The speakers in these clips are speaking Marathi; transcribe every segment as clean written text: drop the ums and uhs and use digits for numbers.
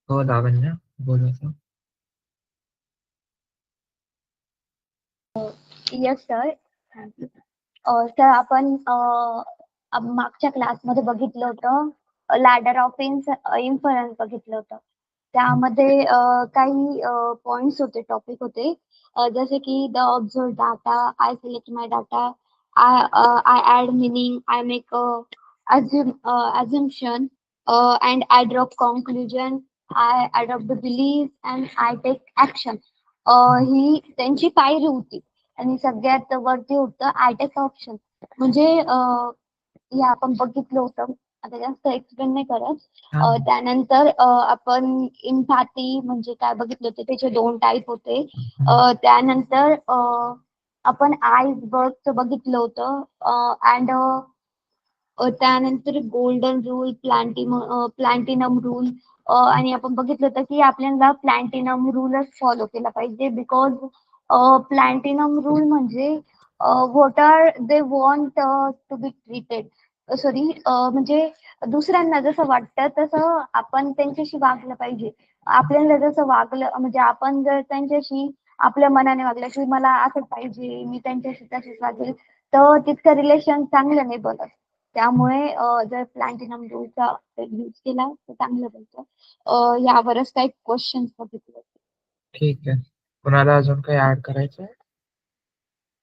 हो लावण्य, बोलायचं. Yes sir. सर आपण मागच्या क्लासमध्ये बघितलं होतं लॅडर ऑफ इन्फरन्स बघितलं होतं. त्यामध्ये काही पॉइंट्स होते, टॉपिक होते. जसे की the observe data, I select my data, I add meaning, I make assumption, and I drop conclusion, I adopt the belief, and I take action. ही त्यांची पायरी होती. आणि सगळ्यात वरती होतं आय टेक ऑप्शन. म्हणजे हे आपण बघितलं होतं. आता जास्त एक्सप्लेन नाही करत. हा. त्यानंतर आपण इम्पॅथी म्हणजे काय बघितलं होतं, त्याचे 2 टाइप होते. त्यानंतर आपण आईसबर्गचं बघितलं होतं. अँड त्यानंतर गोल्डन रूल, प्लॅटिनम रूल. आणि आपण बघितलं होतं की आपल्याला प्लॅटिनम रूलच फॉलो केला पाहिजे. बिकॉज प्लॅटिनम रूल म्हणजे what are they want to be treated. Sorry, म्हणजे दुसऱ्यांना जसं वाटतं तसं आपण त्यांच्याशी वागलं पाहिजे. आपल्याला जसं वागलं म्हणजे आपण जर त्यांच्याशी आपल्या मनाने वागलं की मला असंच पाहिजे, मी त्यांच्याशी तशीच वागेल, तर तितकं रिलेशन चांगलं नाही बनत. त्यामुळे जर प्लॅटिनम रूलचा यूज केला तर चांगलं पडतं. यावरच काही क्वेश्चन्स बघितले. ठीक आहे. कुणाला अजून काही ऍड करायचं आहे?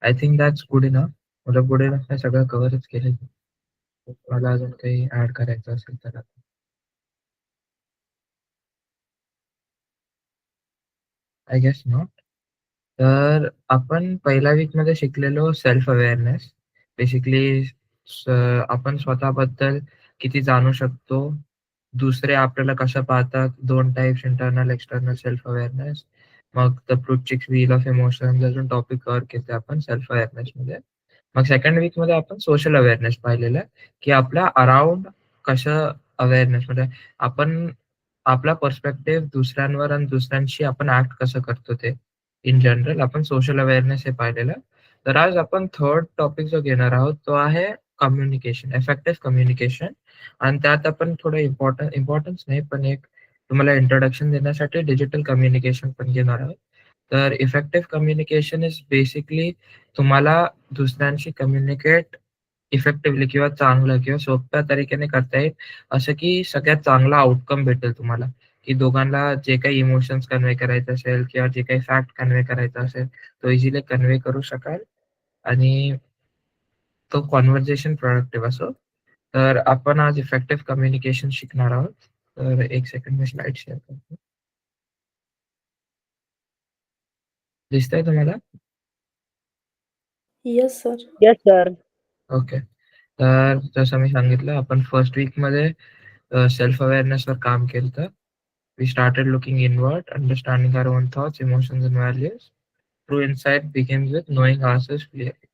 I think that's good enough. मतलब गुड इनफ नाही, सगळं कव्हरच केलं. कुणाला अजून काही ऍड करायचं असेल तर आता. I guess not. तर आपण पहिल्या वीक मध्ये शिकलेलो सेल्फ अवेअरनेस. बेसिकली आपण स्वतःबद्दल किती जाणू शकतो, दुसरे आपल्याला कसं पाहतात, 2 types, internal external self awareness. मग द प्रुटचिक्स व्हील ऑफ इमोशन्स अजून टॉपिक कव्हर केले आपण सेल्फ अवेअरनेस मध्ये. मग सेकंड वीक मध्ये आपण सोशल अवेअरनेस पाहिलेलं आहे, की आपल्या अराउंड कसं अवेअरनेस म्हणजे आपण आपला पर्स्पेक्टिव्ह दुसऱ्यांवर आणि दुसऱ्यांशी आपण ऍक्ट कसं करतो ते इन जनरल आपण सोशल अवेअरनेस हे पाहिलेलं. तर आज आपण थर्ड टॉपिक जो घेणार आहोत तो आहे कम्युनिकेशन, इफेक्टिव्ह कम्युनिकेशन. आणि त्यात आपण थोडं इम्पॉर्टन्स नाही पण एक तुम्हाला इंट्रोडक्शन देण्यासाठी डिजिटल कम्युनिकेशन पण घेणार आहोत. तर इफेक्टिव्ह कम्युनिकेशन इज बेसिकली तुम्हाला दुसऱ्यांशी कम्युनिकेट इफेक्टिव्हली किंवा चांगलं किंवा सोप्या तरीकेने करता येईल, असं की सगळ्यात चांगला आउटकम भेटेल तुम्हाला. की दोघांना जे काही इमोशन्स कन्वे करायचे असेल किंवा जे काही फॅक्ट कन्वे करायचा असेल तो इझिली कन्वे करू शकाल आणि तो कॉन्व्हर्सेशन प्रोडक्टिव्ह असो. तर आपण आज इफेक्टिव्ह कम्युनिकेशन शिकणार आहोत. तर एक सेकंड मी स्लाइड शेअर करतो. दिसतंय तुम्हाला? Yes sir. Yes sir. Okay. तर जसं मी सांगितलं आपण फर्स्ट वीक मध्ये सेल्फ अवेअरनेसवर काम केलं. We started looking inward, understanding our own thoughts, emotions, and values. True insight begins with knowing ourselves clearly.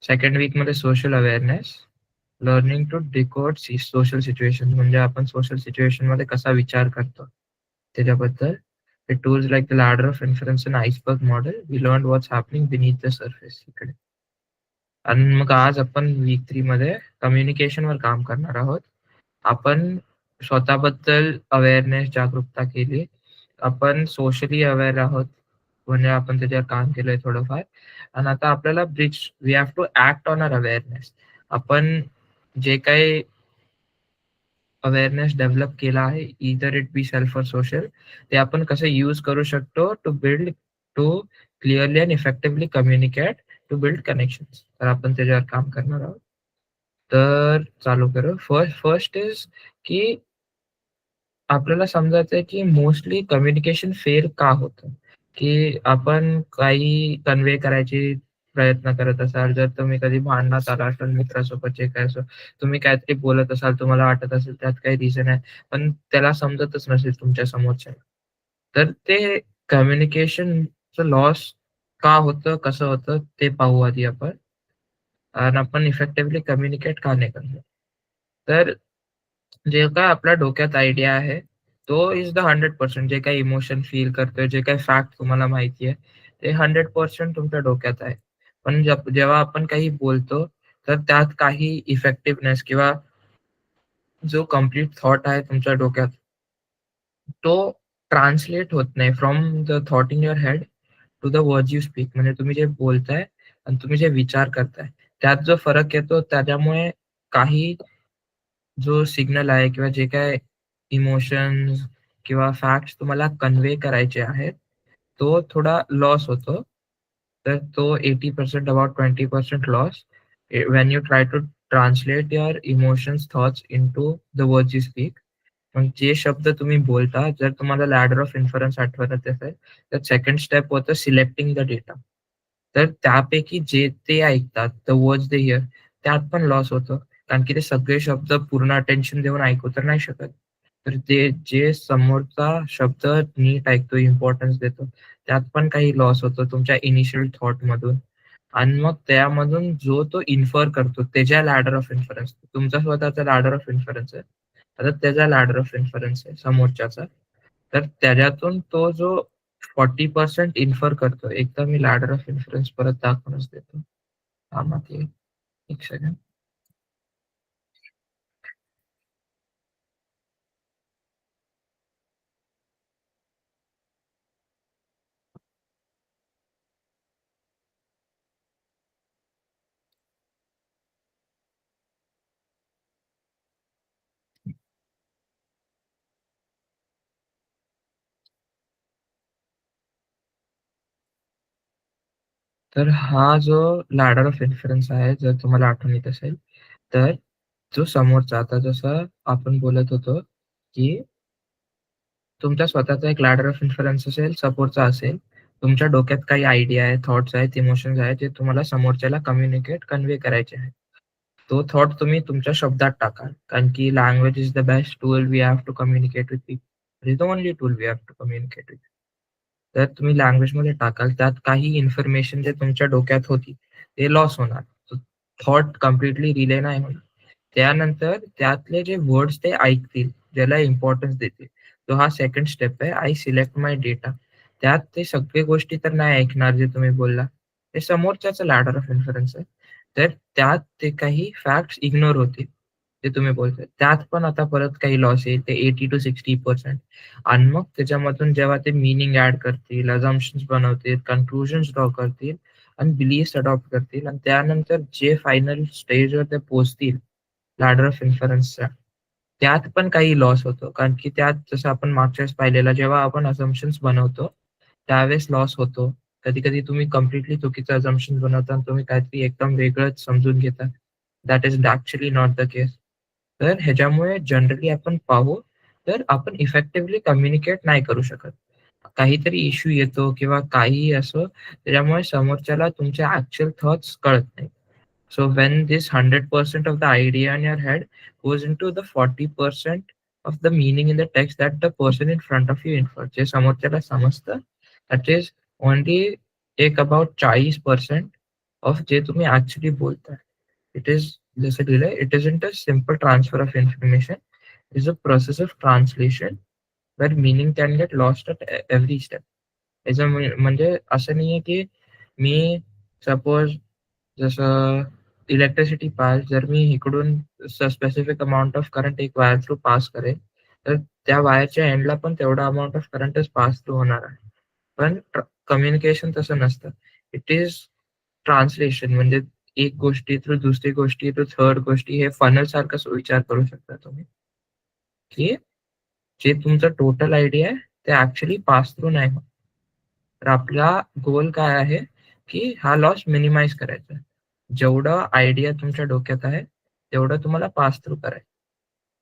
Second week मध्ये social awareness, learning to decode social situations म्हणजे आपण social situation मध्ये कसा विचार करतो त्याच्याबद्दल. The tools like the ladder of inference and iceberg model, we learned what's happening beneath the surface इकडे. आणि मग आज आपण वीक 3 मध्ये कम्युनिकेशन वर काम करणार आहोत. आपण स्वतःबद्दल अवेअरनेस, जागरूकता केली. आपण सोशली अवेअर आहोत म्हणजे आपण त्याच्यावर काम केलंय थोडंफार. आणि आता आपल्याला we have to act on uh awareness. आपण जे काही अवेअरनेस डेव्हलप केला आहे, either it be self or social, ते आपण कसं यूज करू शकतो to clearly and effectively communicate, to build connections. तर आपण त्याच्यावर काम करणार आहोत. तर चालू करू. फर्स्ट इज की आपल्याला समजायचंय की मोस्टली कम्युनिकेशन फेल का होतं. की आपण काही कन्वे करायची प्रयत्न करत असाल, जर तुम्ही कधी भांडणात आला असाल मित्रासोबत, जे काय असो, तुम्ही काहीतरी बोलत असाल, तुम्हाला वाटत असेल त्यात काही रिझन आहे, पण त्याला समजतच नसेल तुमच्या समोरच्याला, तर ते कम्युनिकेशनचं लॉस का होतं, कसं होतं ते पाहू आधी आपण. आणि आपण इफेक्टिव्हली कम्युनिकेट का नाही करतो. तर जे काय आपल्या डोक्यात आयडिया आहे तो इज द 100%. जे काही इमोशन फील करतोय, जे काही फॅक्ट तुम्हाला माहिती आहे ते 100% तुमच्या डोक्यात आहे. पण जेव्हा आपण काही बोलतो तर त्यात काही इफेक्टिव्हनेस किंवा जो कम्प्लीट थॉट आहे तुमच्या डोक्यात तो ट्रान्सलेट होत नाही from the thought in your head to the words you speak. म्हणजे तुम्ही जे बोलताय आणि तुम्ही जे विचार करताय, त्यात जो फरक येतो त्याच्यामुळे काही जो सिग्नल आहे किंवा जे काही इमोशन्स किंवा फॅक्ट्स तुम्हाला कन्व्हे करायचे आहेत, तो थोडा लॉस होतो. तर तो 80% about 20% loss when you try to translate your emotions, thoughts into the words you speak. मग जे शब्द तुम्ही बोलता, जर तुम्हाला लॅडर ऑफ इन्फरन्स आठवत असेल, तर सेकंड स्टेप होतं सिलेक्टिंग द डेटा. तर त्यापैकी जे ते ऐकतात, द वर्ड्स दे हिअर, त्यात पण लॉस होतो. कारण की ते सगळे शब्द पूर्ण अटेन्शन देऊन ऐकू तर नाही शकत. तर ते जे समोरचा शब्द नीट ऐकतो, इम्पोर्टन्स देतो, त्यात पण काही लॉस होतो तुमच्या इनिशियल थॉटमधून. आणि मग त्यामधून जो तो इन्फर करतो, त्याच्या लॅडर ऑफ इन्फरन्स, तुमचा स्वतःचा लॅडर ऑफ इन्फरन्स आहे. आता त्याचा लॅडर ऑफ इन्फरन्स आहे समोरच्याचा. तर त्याच्यातून तो जो 40% इन्फर करतो. एकदा मी लॅडर ऑफ इन्फरन्स परत दाखवूनच देतो. थांबा की 1 सेकंड. तर हा जो लॅडर ऑफ इन्फरन्स आहे, जर तुम्हाला आठवण येत असेल, तर जो समोरचा, आता जसं आपण बोलत होतो, की तुमचा स्वतःचा एक लॅडर ऑफ इन्फरन्स असेल, सपोर्टचा असेल. तुमच्या डोक्यात काही आयडिया आहे, थॉट्स आहेत, इमोशन्स आहेत, जे तुम्हाला समोरच्याला कन्व्हे करायचे आहेत. तो थॉट तुम्ही तुमच्या शब्दात टाका. कारण की language is the best tool we have to communicate with people. It is the only tool we have to communicate with. तर तुम्ही लँग्वेजमध्ये टाकाल, त्यात काही इन्फॉर्मेशन जे तुमच्या डोक्यात होती, ते लॉस होणार. थॉट कंप्लीटली रिले नाही होणार. त्यानंतर त्यातले जे वर्ड्स ते ऐकतील, ज्याला इम्पोर्टन्स देतील. तो हा सेकंड स्टेप आहे. I select my data. त्यात ते सगळे गोष्टी तर नाही ऐकणार जे तुम्ही बोलला. ते समोरच्याचं लॅडर ऑफ इन्फरन्स आहे. तर त्यात ते काही फॅक्ट्स इग्नोर होतील, ते तुम्ही बोलताय. त्यात पण आता परत काही लॉस येईल. ते 80% to 60%. आणि मग त्याच्यामधून जेव्हा ते मीनिंग ॲड करतील, अझम्पशन्स बनवतील, कन्क्लुजन्स ड्रॉ करतील आणि बिलीफ्स अडॉप्ट करतील आणि त्यानंतर जे फायनल स्टेजवर ते पोहोचतील लॅडर ऑफ इन्फरन्सच्या, त्यात पण काही लॉस होतो. कारण की त्यात जसं आपण मागच्या वेळेस पाहिलेलं, जेव्हा आपण अझम्पशन्स बनवतो, त्यावेळेस लॉस होतो. कधी-कधी तुम्ही कंप्लीटली चुकीचं अझम्पशन बनवता आणि तुम्ही काहीतरी एकदम वेगळंच समजून घेता. That is actually not the case. तर ह्याच्यामुळे जनरली आपण पाहू, तर आपण इफेक्टिव्हली कम्युनिकेट नाही करू शकत. काहीतरी इश्यू येतो किंवा काहीही असो, त्याच्यामुळे समोरच्याला तुमचे ॲक्चुअल थॉट्स कळत नाहीत. So when this 100% of the idea in your head goes into the 40% of the meaning in the text that the person in front of you inferred, जे समोरच्याला समजतं, that is only take about 40% of जे तुम्ही actually बोलताय. It is जसं लिहिलंय, it isn't a simple transfer of information. It is a process of translation where meaning can get lost at every step. याचं म्हणजे असं नाहीये की मी सपोज जसं इलेक्ट्रिसिटी पास जर मी इकडून स्पेसिफिक अमाउंट ऑफ करंट एक वायर थ्रू पास करेल, तर त्या वायरच्या एंडला पण तेवढा अमाउंट ऑफ करंटच पास थ्रू होणार आहे. पण कम्युनिकेशन तसं नसतं. It is translation. म्हणजे एक गोष्टी थ्रू दुसरी गोष्टी थ्रू थर्ड गोष्टी, हे फनल सारखाच विचार करू शकता तुम्ही, की जे तुमचं टोटल आयडिया आहे, ते ॲक्चुअली पास थ्रू नाही होत. तर आपला गोल काय आहे, की हा लॉस मिनिमाइज करायचा आहे. जेवढं आयडिया तुमच्या डोक्यात आहे, तेवढं तुम्हाला पास थ्रू करायचं.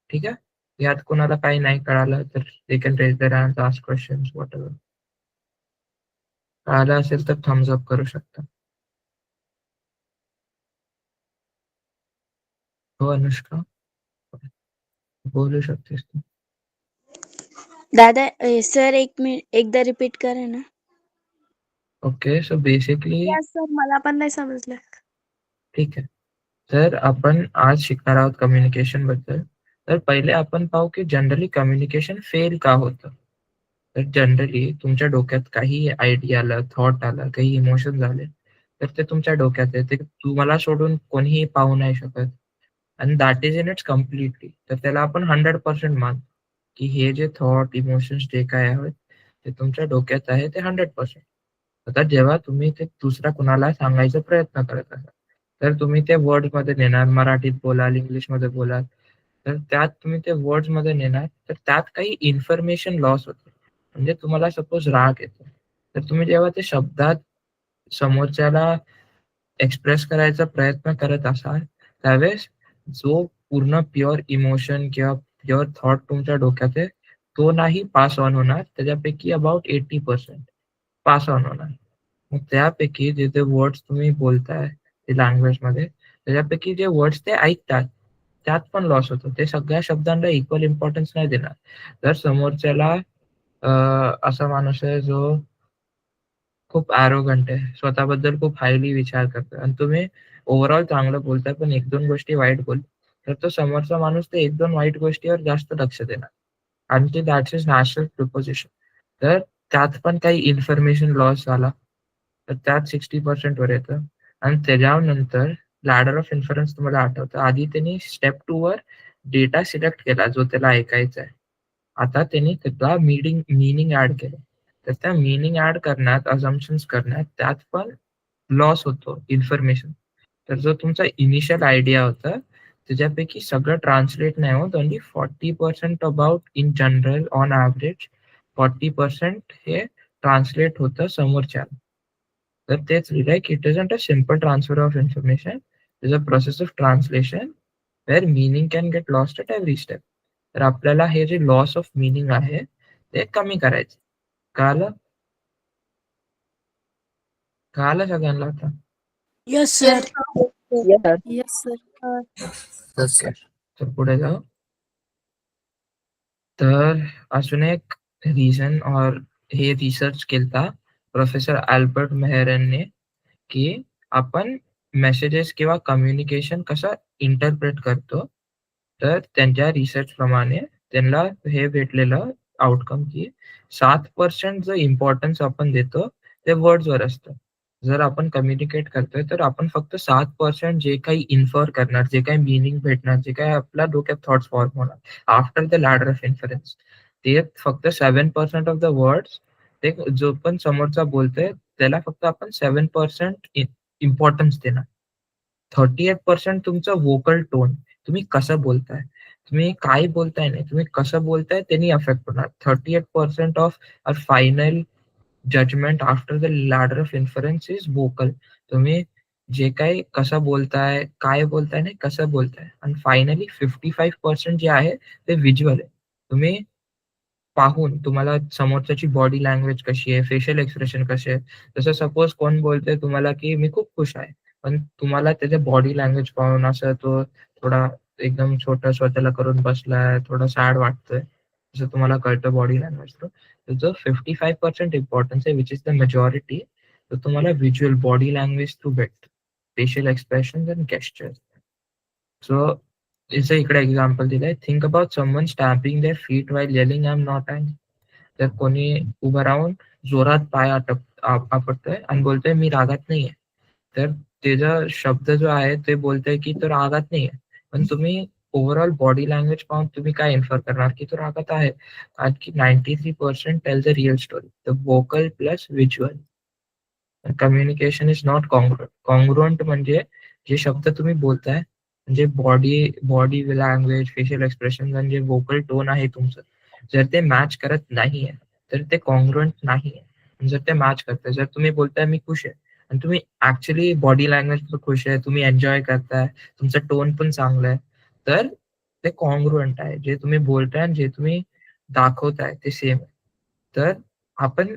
ठीक आहे? यात कोणाला काही नाही कळालं तर they can raise their hands, ask questions, whatever. कळालं असेल तर थम्स अप करू शकता. हो अनुष्का, बोलू शकतेस तू. दादा सर एक मिनिट एकदा रिपीट करा ना. Okay, so basically yes sir मला पण नाही समजलं. ठीक आहे. तर आपण आज शिकणार आहोत कम्युनिकेशन बद्दल. तर पहिले आपण पाहू की जनरली कम्युनिकेशन फेल का होतं. तर जनरली तुमच्या डोक्यात काही आयडिया आला, थॉट आला, काही इमोशन्स आले, तर ते तुमच्या डोक्यात आहे. ते तुम्हाला सोडून कोणीही पाहू नाही शकत. आणि that is in its completely. तर त्याला आपण 100% मानतो. की हे जे थॉट, इमोशन्स जे काय आहेत, ते तुमच्या डोक्यात आहे ते 100%. आता जेव्हा तुम्ही ते दुसऱ्या कुणाला सांगायचा प्रयत्न करत असाल, तर तुम्ही ते वर्ड्समध्ये नेणार, मराठीत बोलाल, इंग्लिशमध्ये बोलाल. तर त्यात तुम्ही ते वर्ड्समध्ये नेणार, तर त्यात काही इन्फॉर्मेशन लॉस होते. म्हणजे तुम्हाला सपोज राग येतो, तर तुम्ही जेव्हा ते शब्दात समोरच्याला एक्सप्रेस करायचा प्रयत्न करत असाल, त्यावेळेस जो पूर्ण प्युअर इमोशन किंवा प्युअर थॉट तुमच्या डोक्यात आहे, तो नाही पास ऑन होणार. त्याच्यापैकी अबाउट 80% पास ऑन होणार. मग त्यापैकी जे ते वर्ड्स तुम्ही बोलताय ते लँग्वेजमध्ये, त्याच्यापैकी जे वर्ड्स ते ऐकतात, त्यात पण लॉस होतो. ते सगळ्या शब्दांना इक्वल इम्पोर्टन्स नाही देणार. जर समोरच्याला अ, असा माणूस आहे जो खूप ॲरोगंट आहे, स्वतःबद्दल खूप हायली विचार करतोय आणि तुम्ही ओव्हरऑल चांगलं बोलताय, पण 1-2 गोष्टी वाईट बोलले, तर तो समोरचा माणूस ते 1-2 वाईट गोष्टीवर जास्त लक्ष देणार. आणि ते दॅट्स हिज नॅचरल प्रिपोझिशन. तर त्यात पण काही इन्फॉर्मेशन लॉस झाला, तर त्यात 60% वर येतं आणि त्याच्यानंतर लॅडर ऑफ इन्फरन्स तुम्हाला आठवतं. आधी त्यांनी स्टेप 2 वर डेटा सिलेक्ट केला, जो त्याला ऐकायचा आहे. आता त्यांनी त्याचा मीनिंग ॲड केलं. तर त्या मीनिंग ॲड करण्यात, अझम्पशन्स करण्यात त्यात पण लॉस होतो इन्फॉर्मेशन. तर जो तुमचा इनिशियल आयडिया होता, त्याच्यापैकी सगळं ट्रान्सलेट नाही होत. Only 40% about in general on average 40% हे ट्रान्सलेट होतं समोरच्याला. तर तेच like it isn't a simple transfer of information. It is a process of translation where meaning can get lost at every step. तर आपल्याला हे जे लॉस ऑफ मीनिंग आहे, ते कमी करायचं. कळालं? कळालं सगळ्यांना आता? Yes Yes, sir. sir. Yes, sir. Yes sir. Okay. तर पुढे जाऊ. तर अजून एक रिझन और हे रिसर्च केलता प्रोफेसर अल्बर्ट मेहर यांनी, की आपण मेसेजेस किंवा कम्युनिकेशन कसं इंटरप्रेट करतो. तर त्यांच्या रिसर्च प्रमाणे त्यांना हे भेटलेलं आउटकम, की 7% जो इम्पोर्टन्स आपण देतो ते वर्ड्सवर असतं. जर आपण कम्युनिकेट करतोय तर आपण फक्त 7% जे काही इन्फर करणार, जे काही मीनिंग भेटणार, जे काही आपल्या डोक्यात थॉट्स फॉर्म होणार after the ladder of inference, ते फक्त 7% ऑफ द वर्ड्स, ते जो पण समोरचा बोलतोय त्याला फक्त आपण 7% इम्पोर्टन्स देणार. 38% तुमचं व्होकल टोन, तुम्ही कसं बोलताय, तुम्ही काय बोलताय नाही, तुम्ही कसं बोलताय त्यांनी अफेक्ट होणार. 38% of our final judgement after the ladder of inference is vocal. तुम्ही जे काही कसं बोलताय, काय बोलताय नाही, कसं बोलताय. आणि फायनली 55% जे आहे ते व्हिज्युअल आहे. तुम्ही पाहून तुम्हाला समोरच्याची बॉडी लँग्वेज कशी आहे, फेशियल एक्सप्रेशन कसे आहे. जसं सपोज कोण बोलतोय तुम्हाला, की मी खूप खुश आहे. पण तुम्हाला त्याच्या बॉडी लँग्वेज पाहून असं तो थोडा एकदम छोटा स्वतःला करून बसलाय, थोडा सॅड वाटतोय. जसं तुम्हाला कळतं बॉडी लँग्वेज थ्रू. तर जो 55% इम्पोर्टन्स आहे, व्हिच इज द मेजॉरिटी, तर तुम्हाला व्हिज्युअल बॉडी लँग्वेज थ्रू भेटतं. Facial expressions and gestures. So याचं इकडे एक्झाम्पल दिलंय. Think about someone stamping their feet while yelling I am not angry. तर कोणी उभं राहून जोरात पाय आपटतोय आणि बोलतोय मी रागात नाहीये. तर त्याचा शब्द जो आहे ते बोलतोय की तो रागात नाहीये. पण तुम्ही ओव्हरऑल बॉडी लँग्वेज पाहून तुम्ही काय इन्फर करणार की तो रागात आहे. कारण की 93% tell the real story. The vocal plus visual. Communication is not congruent. Congruent म्हणजे जे शब्द तुम्ही बोलताय, म्हणजे बॉडी लँग्वेज, फेशियल एक्सप्रेशन आणि जे व्होकल टोन आहे तुमचं, जर ते मॅच करत नाहीये, तर ते कॉन्ग्रुएंट नाहीये. जर ते मॅच करतंय, जर तुम्ही बोलताय मी खुश आहे आणि तुम्ही ऍक्च्युअली बॉडी लँग्वेज खुश आहे, तुम्ही एन्जॉय करताय, तुमचा टोन पण चांगला आहे, तर ते कॉन्ग्रुएंट आहे. जे तुम्ही बोलताय आणि जे तुम्ही दाखवताय ते सेम आहे. तर आपण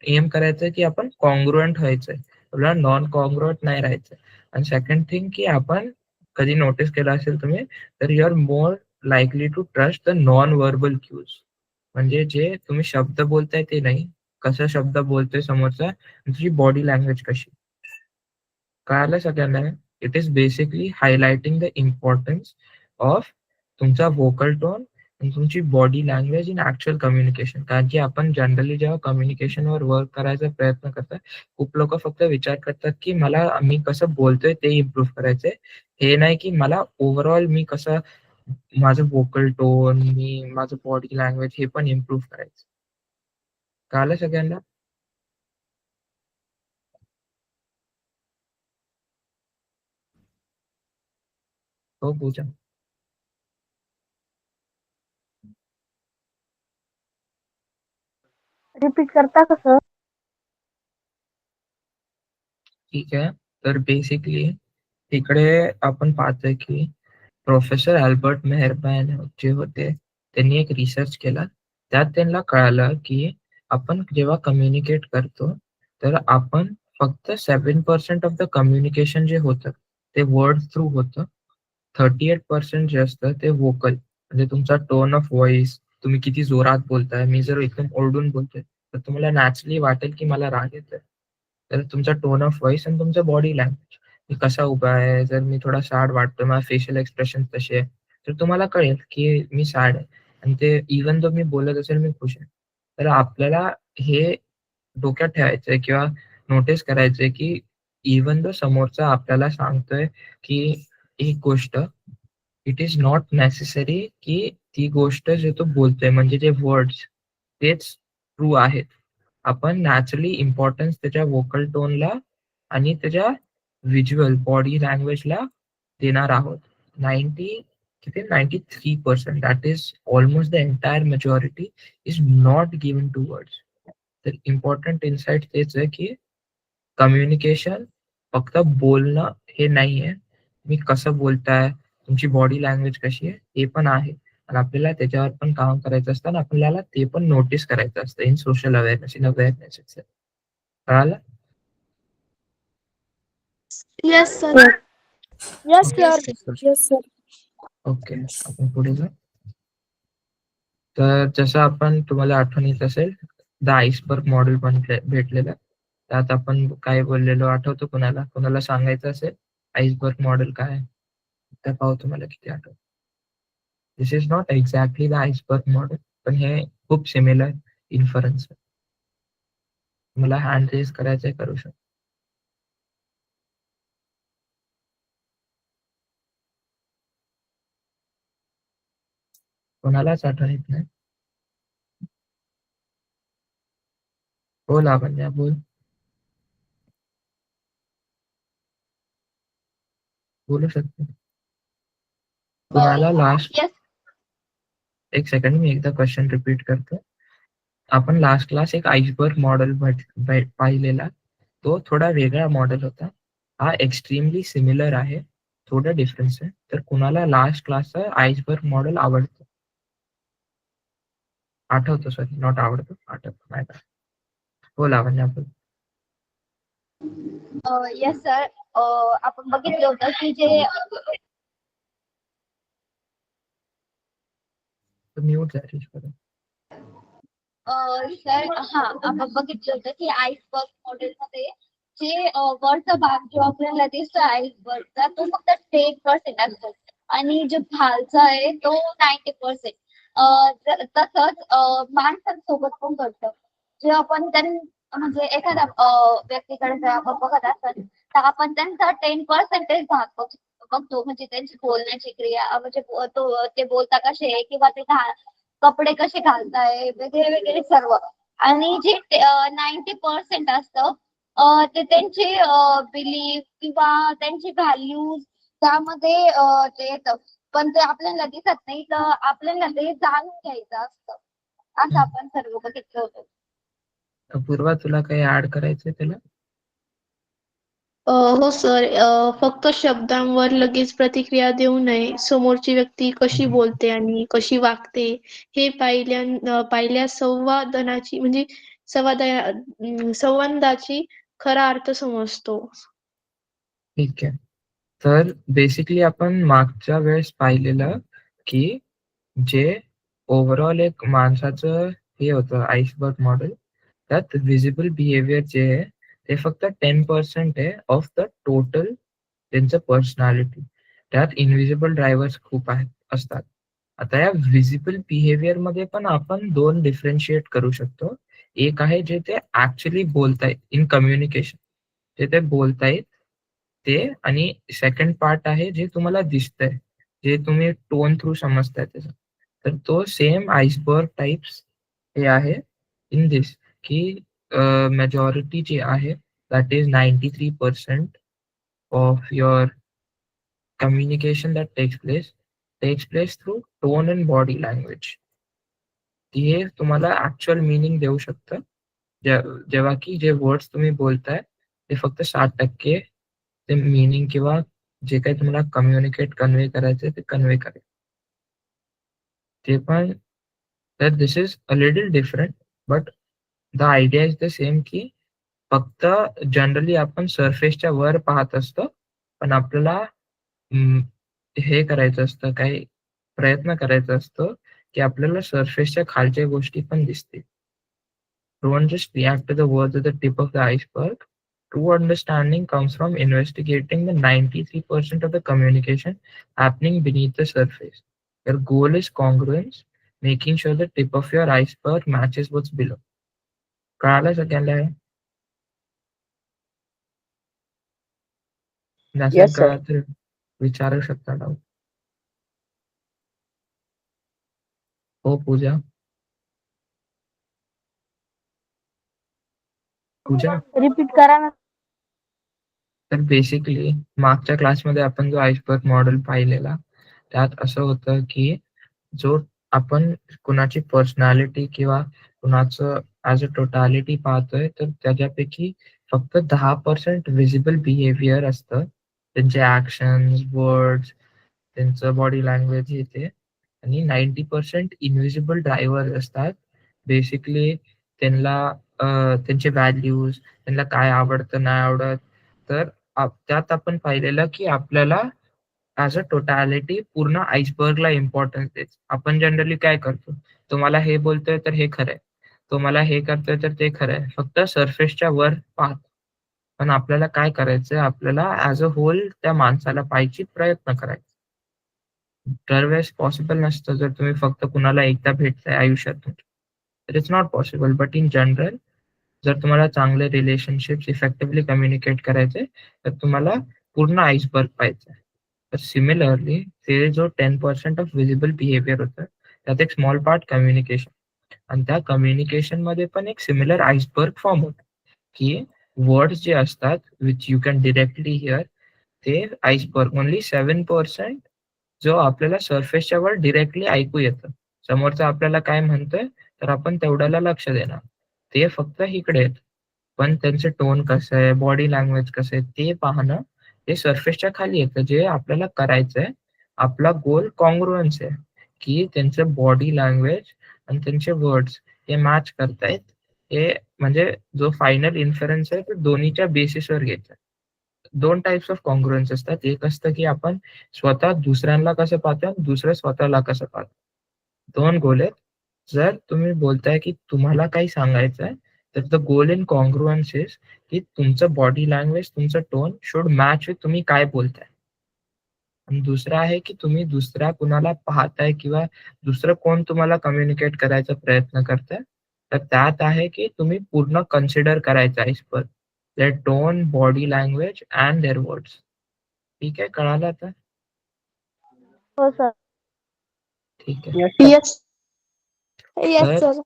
एम करायचंय की आपण कॉन्ग्रुएंट व्हायचंय. आपल्याला नॉन कॉन्ग्रुएंट नाही राहायचंय. आणि सेकंड थिंग, की आपण कधी नोटीस केलं असेल तुम्ही, तर you are more likely to trust the non verbal cues. म्हणजे जे तुम्ही शब्द बोलताय ते नाही, कसा शब्द बोलतोय समोरचा, तुझी बॉडी लँग्वेज कशी. कळालं सगळ्यांना? It is basically highlighting the importance of तुमचा व्होकल टोन आणि तुमची body language in actual communication. कारण की आपण जनरली जेव्हा कम्युनिकेशनवर वर्क करायचा प्रयत्न करतात, खूप लोक फक्त विचार करतात की मला मी कसं बोलतोय ते इम्प्रूव्ह करायचंय. हे नाही की मला ओव्हरऑल मी कसं माझं व्होकल टोन, माझं बॉडी लँग्वेज हे पण इम्प्रूव्ह करायचं. कळालं सगळ्यांना? हो पूजा. रिपीट करता का सर? ठीक आहे. तर बेसिकली इकडे आपण पाहतोय की प्रोफेसर अल्बर्ट मेहरबान जे होते, त्यांनी एक रिसर्च केला. त्यात त्यांना कळालं की आपण जेव्हा कम्युनिकेट करतो, तर आपण फक्त 7% ऑफ द कम्युनिकेशन जे होतं, ते वर्ड थ्रू होतं. 38% जे असतं ते व्होकल, म्हणजे तुमचा टोन ऑफ व्हॉइस, तुम्ही किती जोरात बोलताय. मी जर एकदम ओरडून बोलतोय, तर तुम्हाला नॅचरली वाटेल की मला राग येतोय. तर तुमचा टोन ऑफ व्हॉइस आणि तुमचा बॉडी लँग्वेज, मी कसा उभा आहे, जर मी थोडा सॅड वाटतोय, माझा फेशियल एक्सप्रेशन तसे आहे, तर तुम्हाला कळेल की मी सॅड आहे. आणि ते इव्हन दो मी बोलत असेल मी खुश आहे. तर आपल्याला हे डोक्यात ठेवायचंय किंवा नोटीस करायचंय की इव्हन दो समोरचा आपल्याला सांगतोय की एक गोष्ट, इट इज नॉट नेसेसरी की ती गोष्ट जे तो बोलतोय म्हणजे जे वर्ड्स तेच ट्रू आहेत. आपण नॅचरली इम्पॉर्टन्स त्याच्या व्होकल टोनला आणि त्याच्या व्हिज्युअल बॉडी लँग्वेजला देणार आहोत. 93% that is almost the entire majority is not given to words. तर इम्पॉर्टंट इन्साइट तेच आहे की कम्युनिकेशन फक्त बोलणं हे नाहीये. तुम्ही कसं बोलताय, तुमची बॉडी लँग्वेज कशी आहे, हे पण आहे. आणि आपल्याला त्याच्यावर पण काम करायचं असतं आणि आपल्याला ते पण नोटीस करायचं असतं in social awareness, in awareness itself. कळालं? Yes, sir. Yes, okay. sir. Yes, sir. Okay, आपण पुढे जाऊ. तर जसं आपण तुम्हाला आठवण येत असेल, द आइसबर्ग मॉडेल पण भेटलेलं. त्यात आपण काय बोललेलो आठवतो कोणाला? कोणाला सांगायचं असेल आइसबर्ग मॉडेल काय आहे? तर पाहू तुम्हाला किती आठवतं. This is not exactly the iceberg model, पण हे खूप सिमिलर इन्फरन्स आहे. मला हँड रेज करायचंय, करू शकतो. कोणालाच आठवण येत नाही? बोल लावण्या, बोल. बोलू शकतो. कुणाला लास्ट येस. एक सेकंड, मी एकदा क्वेश्चन रिपीट करतो. आपण लास्ट क्लास एक आइसबर्ग मॉडेल पाहिलेला. तो थोडा वेगळा मॉडेल होता. हा एक्स्ट्रीमली सिमिलर आहे, थोडा डिफरन्स आहे. तर कुणाला लास्ट क्लासचा आइसबर्ग मॉडेल आवडतो? आठवतो, सॉरी, नॉट आवडतो, आठवतो. नाही का? हो लावण्या, बोल. Yes sir. आपण बघितलं होतं की जे म्यूट झाली परत. सर, हा, आपण बघितलं होतं की आईसबर्ग मॉडेलमध्ये जे वरचा भाग जो आपल्याला दिसतो आईसबर्गचा, तो फक्त 10% असतो आणि जो खालचा आहे तो 90%. तसंच माणसांसोबत पण घडतं. जे आपण म्हणजे एखाद्या व्यक्तीकडे जर आपण बघत असाल तर आपण त्यांचा 10% भाग बघतो, म्हणजे त्यांची बोलण्याची क्रिया, म्हणजे ते बोलता कसे आहे किंवा ते कपडे कसे घालताय वगैरे वगैरे सर्व. आणि जे 90% असतं ते त्यांचे बिलीफ किंवा त्यांची व्हॅल्यूज त्यामध्ये ते येतं. पण ते आपल्याला दिसत नाही, तर आपल्याला ते जाणून घ्यायचं असतं. असं आपण सर्व बघितलं होतं. पूर्वा, तुला काही ऍड करायचंय त्याला? हो सर. फक्त शब्दांवर लगेच प्रतिक्रिया देऊ नये. समोरची व्यक्ती कशी बोलते आणि कशी वागते हे पाहिल्यास संवादनाची म्हणजे संवादाची खरा अर्थ समजतो. ठीक आहे. तर बेसिकली आपण मागच्या वेळेस पाहिलेलं की जे ओव्हरऑल एक माणसाचं हे होतं आइसबर्ग मॉडेल, त्यात व्हिजिबल बिहेवियर जे आहे ते फक्त 10% आहे ऑफ द टोटल त्यांचं पर्सनॅलिटी. त्यात इनव्हिजिबल ड्रायव्हर्स खूप असतात. आता या व्हिजिबल बिहेवियर मध्ये पण आपण दोन डिफरन्शिएट करू शकतो. एक आहे जे ते ऍक्च्युली बोलतायत इन कम्युनिकेशन, जे ते बोलतायत ते, आणि सेकंड पार्ट आहे जे तुम्हाला दिसतंय, जे तुम्ही टोन थ्रू समजताय त्याचं. तर तो सेम आइसबर्ग टाइप्स हे आहे इन दिस, की मेजॉरिटी जे आहे that is 93% of your communication that takes place through tone and body language. हे तुम्हाला ऍक्च्युअल मीनिंग देऊ शकतं, जेव्हा की जे वर्ड्स तुम्ही बोलताय ते फक्त 60% ते मीनिंग किंवा जे काही तुम्हाला कन्व्हे करायचंय ते कन्व्हे करेल. ते पण तर this is a little different, but the idea is the same, की फक्त जनरली आपण सरफेसच्या वर पाहत असतो, पण आपल्याला हे करायचं असतं, काही प्रयत्न करायचा असतो, की आपल्याला सरफेसच्या खालच्या गोष्टी पण दिसतील. Don't just react to the words at the tip of the iceberg. True understanding comes from investigating the 93% of the communication happening beneath the surface. Your goal is congruence, making sure the tip of your iceberg matches what's below. कळालं सगळ्यांना हे? नसेल Yes, sir. कळलं तर विचारू शकता डाऊट. हो पूजा. पूजा, रिपीट करा ना. तर बेसिकली मागच्या क्लासमध्ये आपण जो आइसबर्ग मॉडेल पाहिलेला, त्यात असं होतं की जो आपण कुणाची पर्सनॅलिटी किंवा कुणाचं ॲज अ टोटॅलिटी पाहतोय, तर त्याच्यापैकी फक्त 10% व्हिजिबल बिहेवियर असतं. त्यांचे ॲक्शन्स, वर्ड्स, त्यांचं बॉडी लँग्वेज हे ते, आणि 90% इनव्हिजिबल ड्रायव्हर्स असतात. बेसिकली त्यांना त्यांचे व्हॅल्यूज, त्यांना काय आवडतं, नाही आवडत. तर त्यात आपण पाहिलेलं की आपल्याला ॲज अ टोटॅलिटी पूर्ण आइसबर्गला इम्पॉर्टन्स द्यायचं. आपण जनरली काय करतो? तो मला हे बोलतोय तर हे खरंय. तो मला हे करतोय तर ते खरंय. फक्त सरफेसच्या वर पाहतो. पण आपल्याला काय करायचंय? आपल्याला ॲज अ होल त्या माणसाला पाहायची प्रयत्न करायचा. दरवेळेस पॉसिबल नसतं. जर तुम्ही फक्त कुणाला एकदा भेटताय आयुष्यातून, तर it's not possible. But in general जर तुम्हाला चांगले रिलेशनशिप्स इफेक्टिव्हली कम्युनिकेट करायचे, तर तुम्हाला पूर्ण आइसबर्ग पाहायचं आहे. तर सिमिलरली ते जो 10% ऑफ व्हिजिबल बिहेवियर होतं, त्यात एक स्मॉल पार्ट कम्युनिकेशन, आणि त्या कम्युनिकेशन मध्ये पण एक सिमिलर आइसबर्ग फॉर्म होतं, की वर्ड्स जे असतात which you can directly here, ते आइसबर्ग ओनली 7% जो आपल्याला सरफेसच्या वर डिरेक्टली ऐकू येतं. समोरचा आपल्याला काय म्हणतोय, तर आपण तेवढ्याला लक्ष देणार. ते फक्त इकडे आहेत. पण त्यांचं टोन कसं आहे, बॉडी लँग्वेज कसं आहे, ते पाहणं हे सरफेसच्या खाली येतं. जे आपल्याला करायचंय, आपला गोल कॉन्ग्रुअन्स आहे, की त्यांचं बॉडी लँग्वेज आणि त्यांचे वर्ड्स हे मॅच करतायत. हे म्हणजे जो फायनल इन्फरन्स आहे, तो दोन्हीच्या बेसिसवर घ्यायचा. 2 टाइप्स ऑफ कॉन्ग्रुअन्स असतात. एक असतं, की आपण स्वतः दुसऱ्यांना कसं पाहतो आणि दुसरं स्वतःला कसं पाहतो. 2 गोल आहेत. जर तुम्ही बोलताय, की तुम्हाला काही सांगायचंय, तर द गोल इन कॉन्ग्रुअन्स इज, की तुमचं बॉडी लँग्वेज, तुमचं टोन शुड मॅच विथ तुम्ही काय बोलताय. आणि दुसरं आहे, की तुम्ही दुसऱ्या कुणाला पाहताय किंवा दुसरं कोण तुम्हाला कम्युनिकेट करायचा प्रयत्न करताय, तर त्यात आहे, की तुम्ही पूर्ण कन्सिडर करायचं iceberg. Their tone, body language and their words. ठीक आहे, कळालं आता? हो सर. ठीक आहे. Yes, sir. येस. येस तर सर.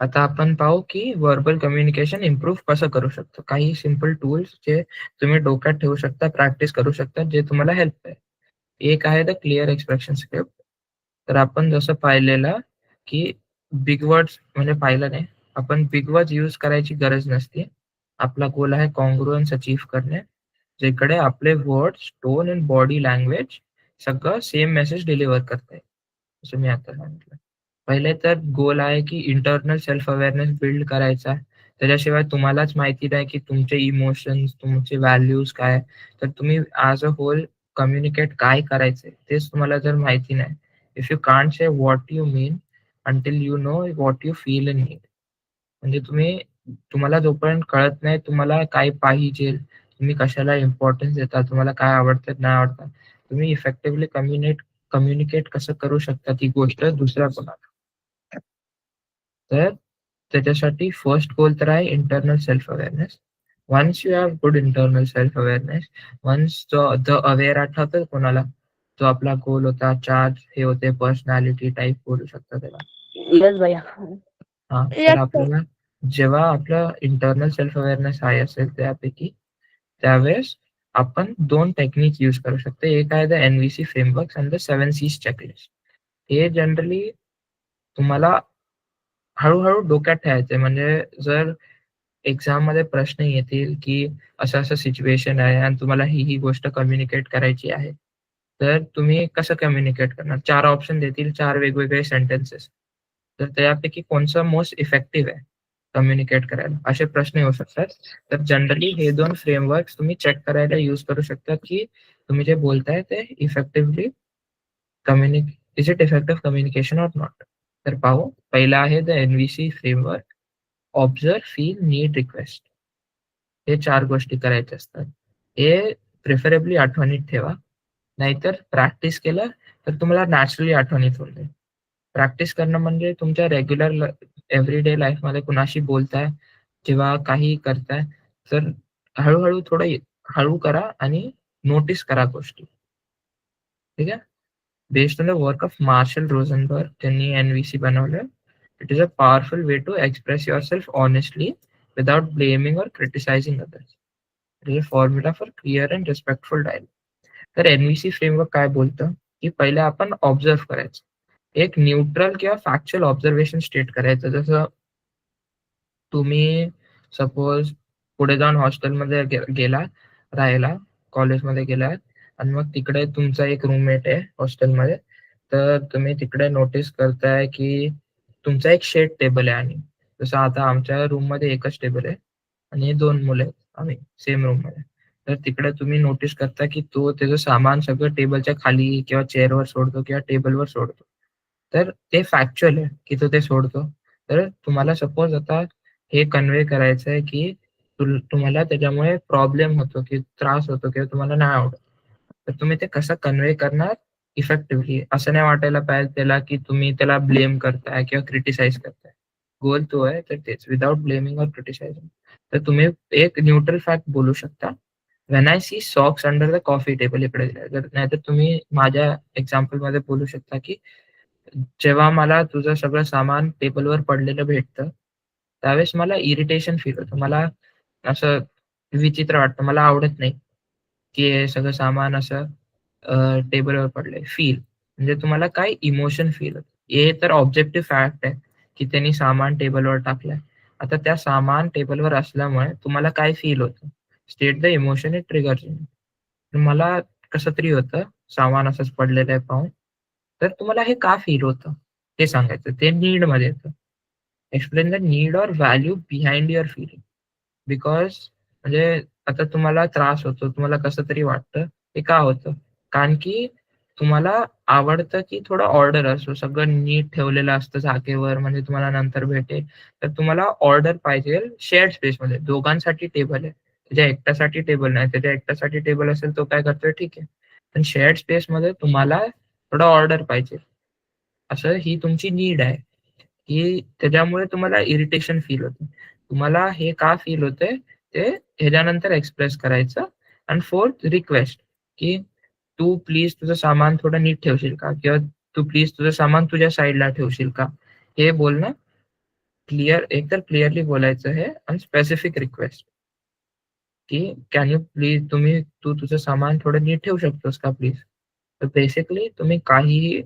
आता आपण पाहू, की व्हर्बल कम्युनिकेशन इम्प्रूव्ह कसं करू शकतो. काही सिंपल टूल्स जे तुम्ही डोक्यात ठेवू शकता, प्रॅक्टिस करू शकता, जे तुम्हाला हेल्प आहे. एक आहे द क्लिअर एक्सप्रेशन स्क्रिप्ट. तर आपण जसं पाहिलेलं, की बिग वर्ड्स म्हणजे पाहिलं नाही, आपण बिग वर्ड्स यूज करायची गरज नसते. आपला गोल आहे कॉन्ग्रुअन्स अचीव्ह करणे, जिकडे आपले वर्ड्स, टोन आणि बॉडी लँग्वेज सगळं सेम मेसेज डिलिव्हर करताय, जसं मी आता सांगितलं. पहिले तर गोल आहे, की इंटरनल सेल्फ अवेअरनेस बिल्ड करायचा. त्याच्याशिवाय तुम्हालाच माहिती नाही, की तुमचे इमोशन्स, तुमचे व्हॅल्यूज काय, तर तुम्ही ॲज अ होल कम्युनिकेट काय करायचंय तेच तुम्हाला जर माहिती नाही. If you can't say what you mean until you know what you feel and need. म्हणजे तुम्हाला जोपर्यंत कळत नाही तुम्हाला काय पाहिजे, तुम्ही कशाला इम्पॉर्टन्स देता, तुम्हाला काय आवडतं, नाही आवडतं, तुम्ही इफेक्टिव्हली कम्युनिकेट कसं करू शकता ती गोष्ट दुसऱ्या कोणाला. तर त्याच्यासाठी फर्स्ट गोल तर आहे internal self awareness. Once you have good internal self awareness, once the aware आठवतं कोणाला, जो आपला गोल होता, चार्ज हे होते, पर्सनॅलिटी टाइप बोलू शकता त्याला. यस भैया. हां, तर Yes, sir. आपल्याला जेव्हा आपलं इंटरनल सेल्फ अवेअरनेस हाय असेल त्यापैकी, त्यावेळेस आपण 2 टेक्निक यूज करू शकतो. एक आहे the NVC frameworks and the 7 Cs checklist. हे जनरली तुम्हाला हळू-हळू डोक्यात ठेवायचंय. म्हणजे जर एक्झाममध्ये प्रश्न येतील, की असं-असं सिच्युएशन आहे आणि तुम्हाला ही गोष्ट कम्युनिकेट करायची आहे. तर तुम्ही कसं कम्युनिकेट करणार? 4 ऑप्शन देतील, 4 वेगवेगळे सेंटेन्सेस. तर त्यापैकी कोणचं मोस्ट इफेक्टिव्ह आहे कम्युनिकेट करायला? असे प्रश्न येऊ शकतात. तर जनरली हे 2 फ्रेमवर्क्स तुम्ही चेक करायला यूज करू शकता, की तुम्ही जे बोलताय ते effectively is it effective communication or not? तर पाहू. पहिला आहे the N-V-C framework. Observe, feel, need, request. हे 4 गोष्टी करायच्या असतात. हे प्रिफरेबली आठवणीत ठेवा. नाहीतर प्रॅक्टिस केलं तर तुम्हाला नॅचरली आठवणीत होऊन जाईल. प्रॅक्टिस करणं म्हणजे तुमच्या रेग्युलर एव्हरीडे लाईफमध्ये कुणाशी बोलताय, किंवा काही करताय, तर हळू-हळू थोडं हळू करा आणि नोटीस करा गोष्टी. ठीक आहे? Based on the work of Marshall Rosenberg त्यांनी एन-व्ही-सी बनवलं. It is a powerful way to express yourself honestly without blaming और criticising others. It is a formula for clear and respectful dialogue. तर एन-व्ही-सी फ्रेमवर्क काय बोलतं, की पहिले आपण ऑब्झर्व्ह करायचं. एक न्यूट्रल किंवा फॅक्च्युअल ऑब्झर्वेशन स्टेट करायचं. जसं तुम्ही सपोज पुढे जाऊन हॉस्टेलमध्ये गेला राहायला, कॉलेजमध्ये गेलात आणि मग तिकडे तुमचा एक रूममेट आहे हॉस्टेलमध्ये. तर तुम्ही तिकडे नोटीस करताय, की तुमचा एक शेअर्ड टेबल आहे आणि जसं आता आमच्या रूममध्ये एकच टेबल आहे आणि 2 मुलं आहेत आम्ही सेम रूममध्ये. तर तिकडे तुम्ही नोटीस करता, की तो त्याचं सामान सगळं टेबलच्या खाली किंवा चेअरवर सोडतो किंवा टेबलवर सोडतो. तर ते फॅक्च्युअल आहे, की तो ते सोडतो. तर तुम्हाला सपोज आता हे कन्वे करायचं आहे, की तुम्हाला त्याच्यामुळे प्रॉब्लेम होतो, की त्रास होतो किंवा तुम्हाला नाही आवडत. तर तुम्ही ते कसं कन्वे करणार इफेक्टिव्हली? असं नाही वाटायला पाहिजे त्याला, की तुम्ही त्याला ब्लेम करताय किंवा क्रिटिसाइज करताय. गोल तो आहे, तर तेच विदाऊट ब्लेमिंग और क्रिटिसाइजिंग. तर तुम्ही एक न्यूट्रल फॅक्ट बोलू शकता. When I see socks under the coffee table इकडे दिलंय. तर नाहीतर तुम्ही माझ्या एक्झाम्पलमध्ये बोलू शकता, की जेव्हा मला तुझं सगळं सामान टेबलवर पडलेलं भेटतं, त्यावेळेस मला इरिटेशन फील होतं. मला असं विचित्र वाटतं. मला आवडत नाही, की हे सगळं सामान असं टेबलवर पडलंय. फील म्हणजे तुम्हाला काय इमोशन फील होतं. हे तर ऑब्जेक्टिव्ह फॅक्ट आहे, की त्यांनी सामान टेबलवर टाकलंय. आता त्या सामान टेबलवर असल्यामुळे तुम्हाला काय फील होतं? State the emotion it triggers you. मला कसं तरी होतं, सामान असंच पडलेलं आहे पाहून. तर तुम्हाला हे का फील होतं? ते सांगायचं. ते नीडमध्ये येतं. एक्सप्लेन द नीड और value behind your feeling. Because म्हणजे आता तुम्हाला त्रास होतो, तुम्हाला कसं तरी वाटतं. हे का होतं? कारण की तुम्हाला आवडतं, की थोडं ऑर्डर असो, सगळं नीट ठेवलेलं असतं जागेवर, म्हणजे तुम्हाला नंतर भेटेल. तर तुम्हाला ऑर्डर पाहिजे शेअर्ड स्पेसमध्ये. दोघांसाठी टेबल आहे. त्याच्या एकट्यासाठी टेबल नाही. त्याच्या एकट्यासाठी टेबल असेल, तो काय करतोय ठीक आहे. पण शेअर्ड स्पेसमध्ये तुम्हाला थोडं ऑर्डर पाहिजे. असं ही तुमची नीड आहे, की त्याच्यामुळे तुम्हाला इरिटेशन फील होतं. तुम्हाला हे का फील होतंय ते ह्याच्यानंतर एक्सप्रेस करायचं. आणि फोर्थ रिक्वेस्ट, की तू प्लीज तुझं सामान थोडं नीट ठेवशील का? किंवा तू प्लीज तुझं सामान तुझ्या साईडला ठेवशील का? हे बोलणं क्लिअर, एकतर क्लिअरली बोलायचं हे आणि स्पेसिफिक रिक्वेस्ट, की कॅन यू प्लीज तू तुझं सामान थोडं नीट ठेवू शकतोस का प्लीज? तर बेसिकली तुम्ही काहीही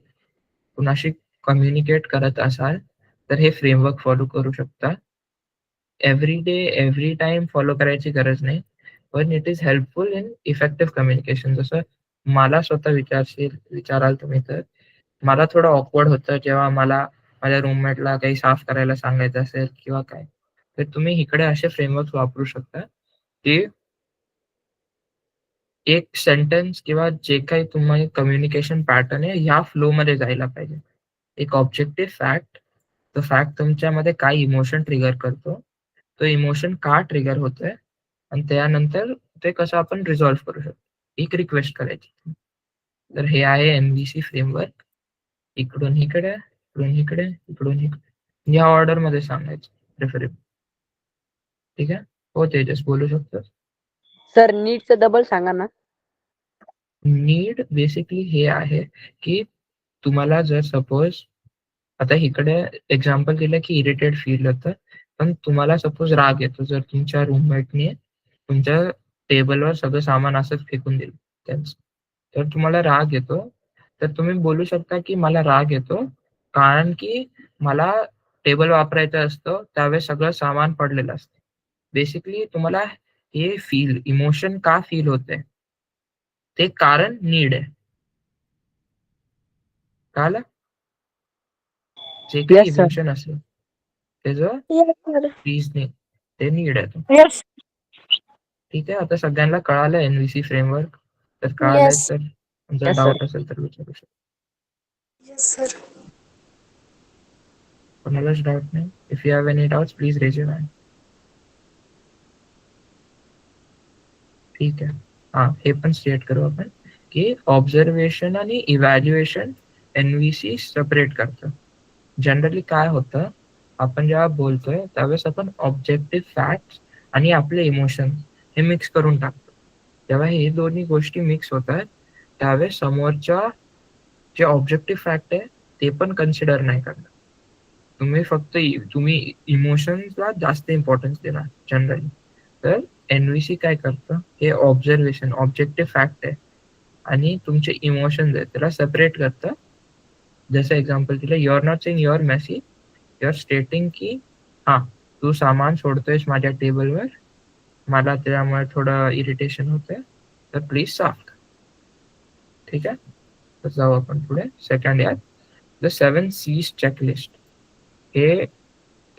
कुणाशी कम्युनिकेट करत असाल, तर हे फ्रेमवर्क फॉलो करू शकता. Every day, every time follow करायची गरज नाही. पण it is helpful in effective communication. जसं मला स्वतः विचाराल तुम्ही तर, मला थोडं ऑकवर्ड होतं जेव्हा मला माझ्या रूममेटला काही साफ करायला सांगायचं असेल किंवा काय. तर तुम्ही इकडे असे फ्रेमवर्क वापरू शकता, की एक सेंटन्स किंवा जे काही तुम्हाला कम्युनिकेशन पॅटर्न आहे, ह्या फ्लोमध्ये जायला पाहिजे. एक ऑब्जेक्टिव्ह फॅक्ट, तो फॅक्ट तुमच्यामध्ये काय इमोशन ट्रिगर करतो, तो इमोशन का ट्रिगर होतोय आणि त्यानंतर ते कसं आपण रिझॉल्व्ह करू शकतो. एक रिक्वेस्ट करायची. तर हे आहे एन-व्ही-सी फ्रेमवर्क. इकडून इकडे, इकडून इकडे, इकडून इकडे. या ऑर्डरमध्ये सांगायचं प्रिफरेबल. ठीक आहे? हो तेजस, बोलू शकतोस. सर नीटचं डबल सांगा ना. नीड बेसिकली हे आहे की तुम्हाला जर सपोज आता इकडे एक्झाम्पल दिलं की इरिटेट फील होतं, पण तुम्हाला सपोज राग येतो जर तुमच्या रूममेटने तुमच्या टेबलवर सगळं सामान असंच फेकून दिलं त्यांचं. तर तुम्हाला राग येतो, तर तुम्ही बोलू शकता की मला राग येतो कारण की मला टेबल वापरायचं असतं, त्यावेळेस सगळं सामान पडलेलं असतं. बेसिकली तुम्हाला हे इमोशन का फील होतंय? ते कारण नीड आहे. कळालं? जे काही Yes, sir. इमोशन असेल त्याचं Yes, sir. रिझनिंग ते नीड आहे. Yes. ठीक आहे. आता सगळ्यांना कळालं एनव्हीसी फ्रेमवर्क. तर कळालंय Yes. तर जर Yes, sir. डाऊट असेल तर विचारू शकता. Yes, sir. कोणालाच डाऊट नाही? If you have any doubts please raise your hand. ठीक आहे. हां, हे पण स्टेट करू आपण की ऑब्झर्वेशन आणि इव्हॅल्युएशन एनव्हीसी सेपरेट करतं. जनरली काय होतं, आपण जेव्हा बोलतोय त्यावेळेस आपण ऑब्जेक्टिव्ह फॅक्ट्स आणि आपले इमोशन हे मिक्स करून टाकतो. जेव्हा हे दोन्ही गोष्टी मिक्स होतात त्यावेळेस समोरच्या जे ऑब्जेक्टिव्ह फॅक्ट आहे ते पण कन्सिडर नाही करणार. तुम्ही इमोशन्सला जास्त इम्पॉर्टन्स देणार जनरली. तर एनव्हीसी काय करतं, हे ऑब्झर्वेशन ऑब्जेक्टिव्ह फॅक्ट आहे आणि तुमचे इमोशन्स आहेत त्याला सेपरेट करतं. जसं एक्झाम्पल दिलं, you are not saying you are messy, you are stating की हां, तू सामान सोडतोयस माझ्या टेबलवर, मला त्यामुळे थोडं इरिटेशन होतंय, तर प्लीज साफ कर. ठीक आहे. तर जाऊ आपण पुढे सेकंड यात द 7 C's चेकलिस्ट. हे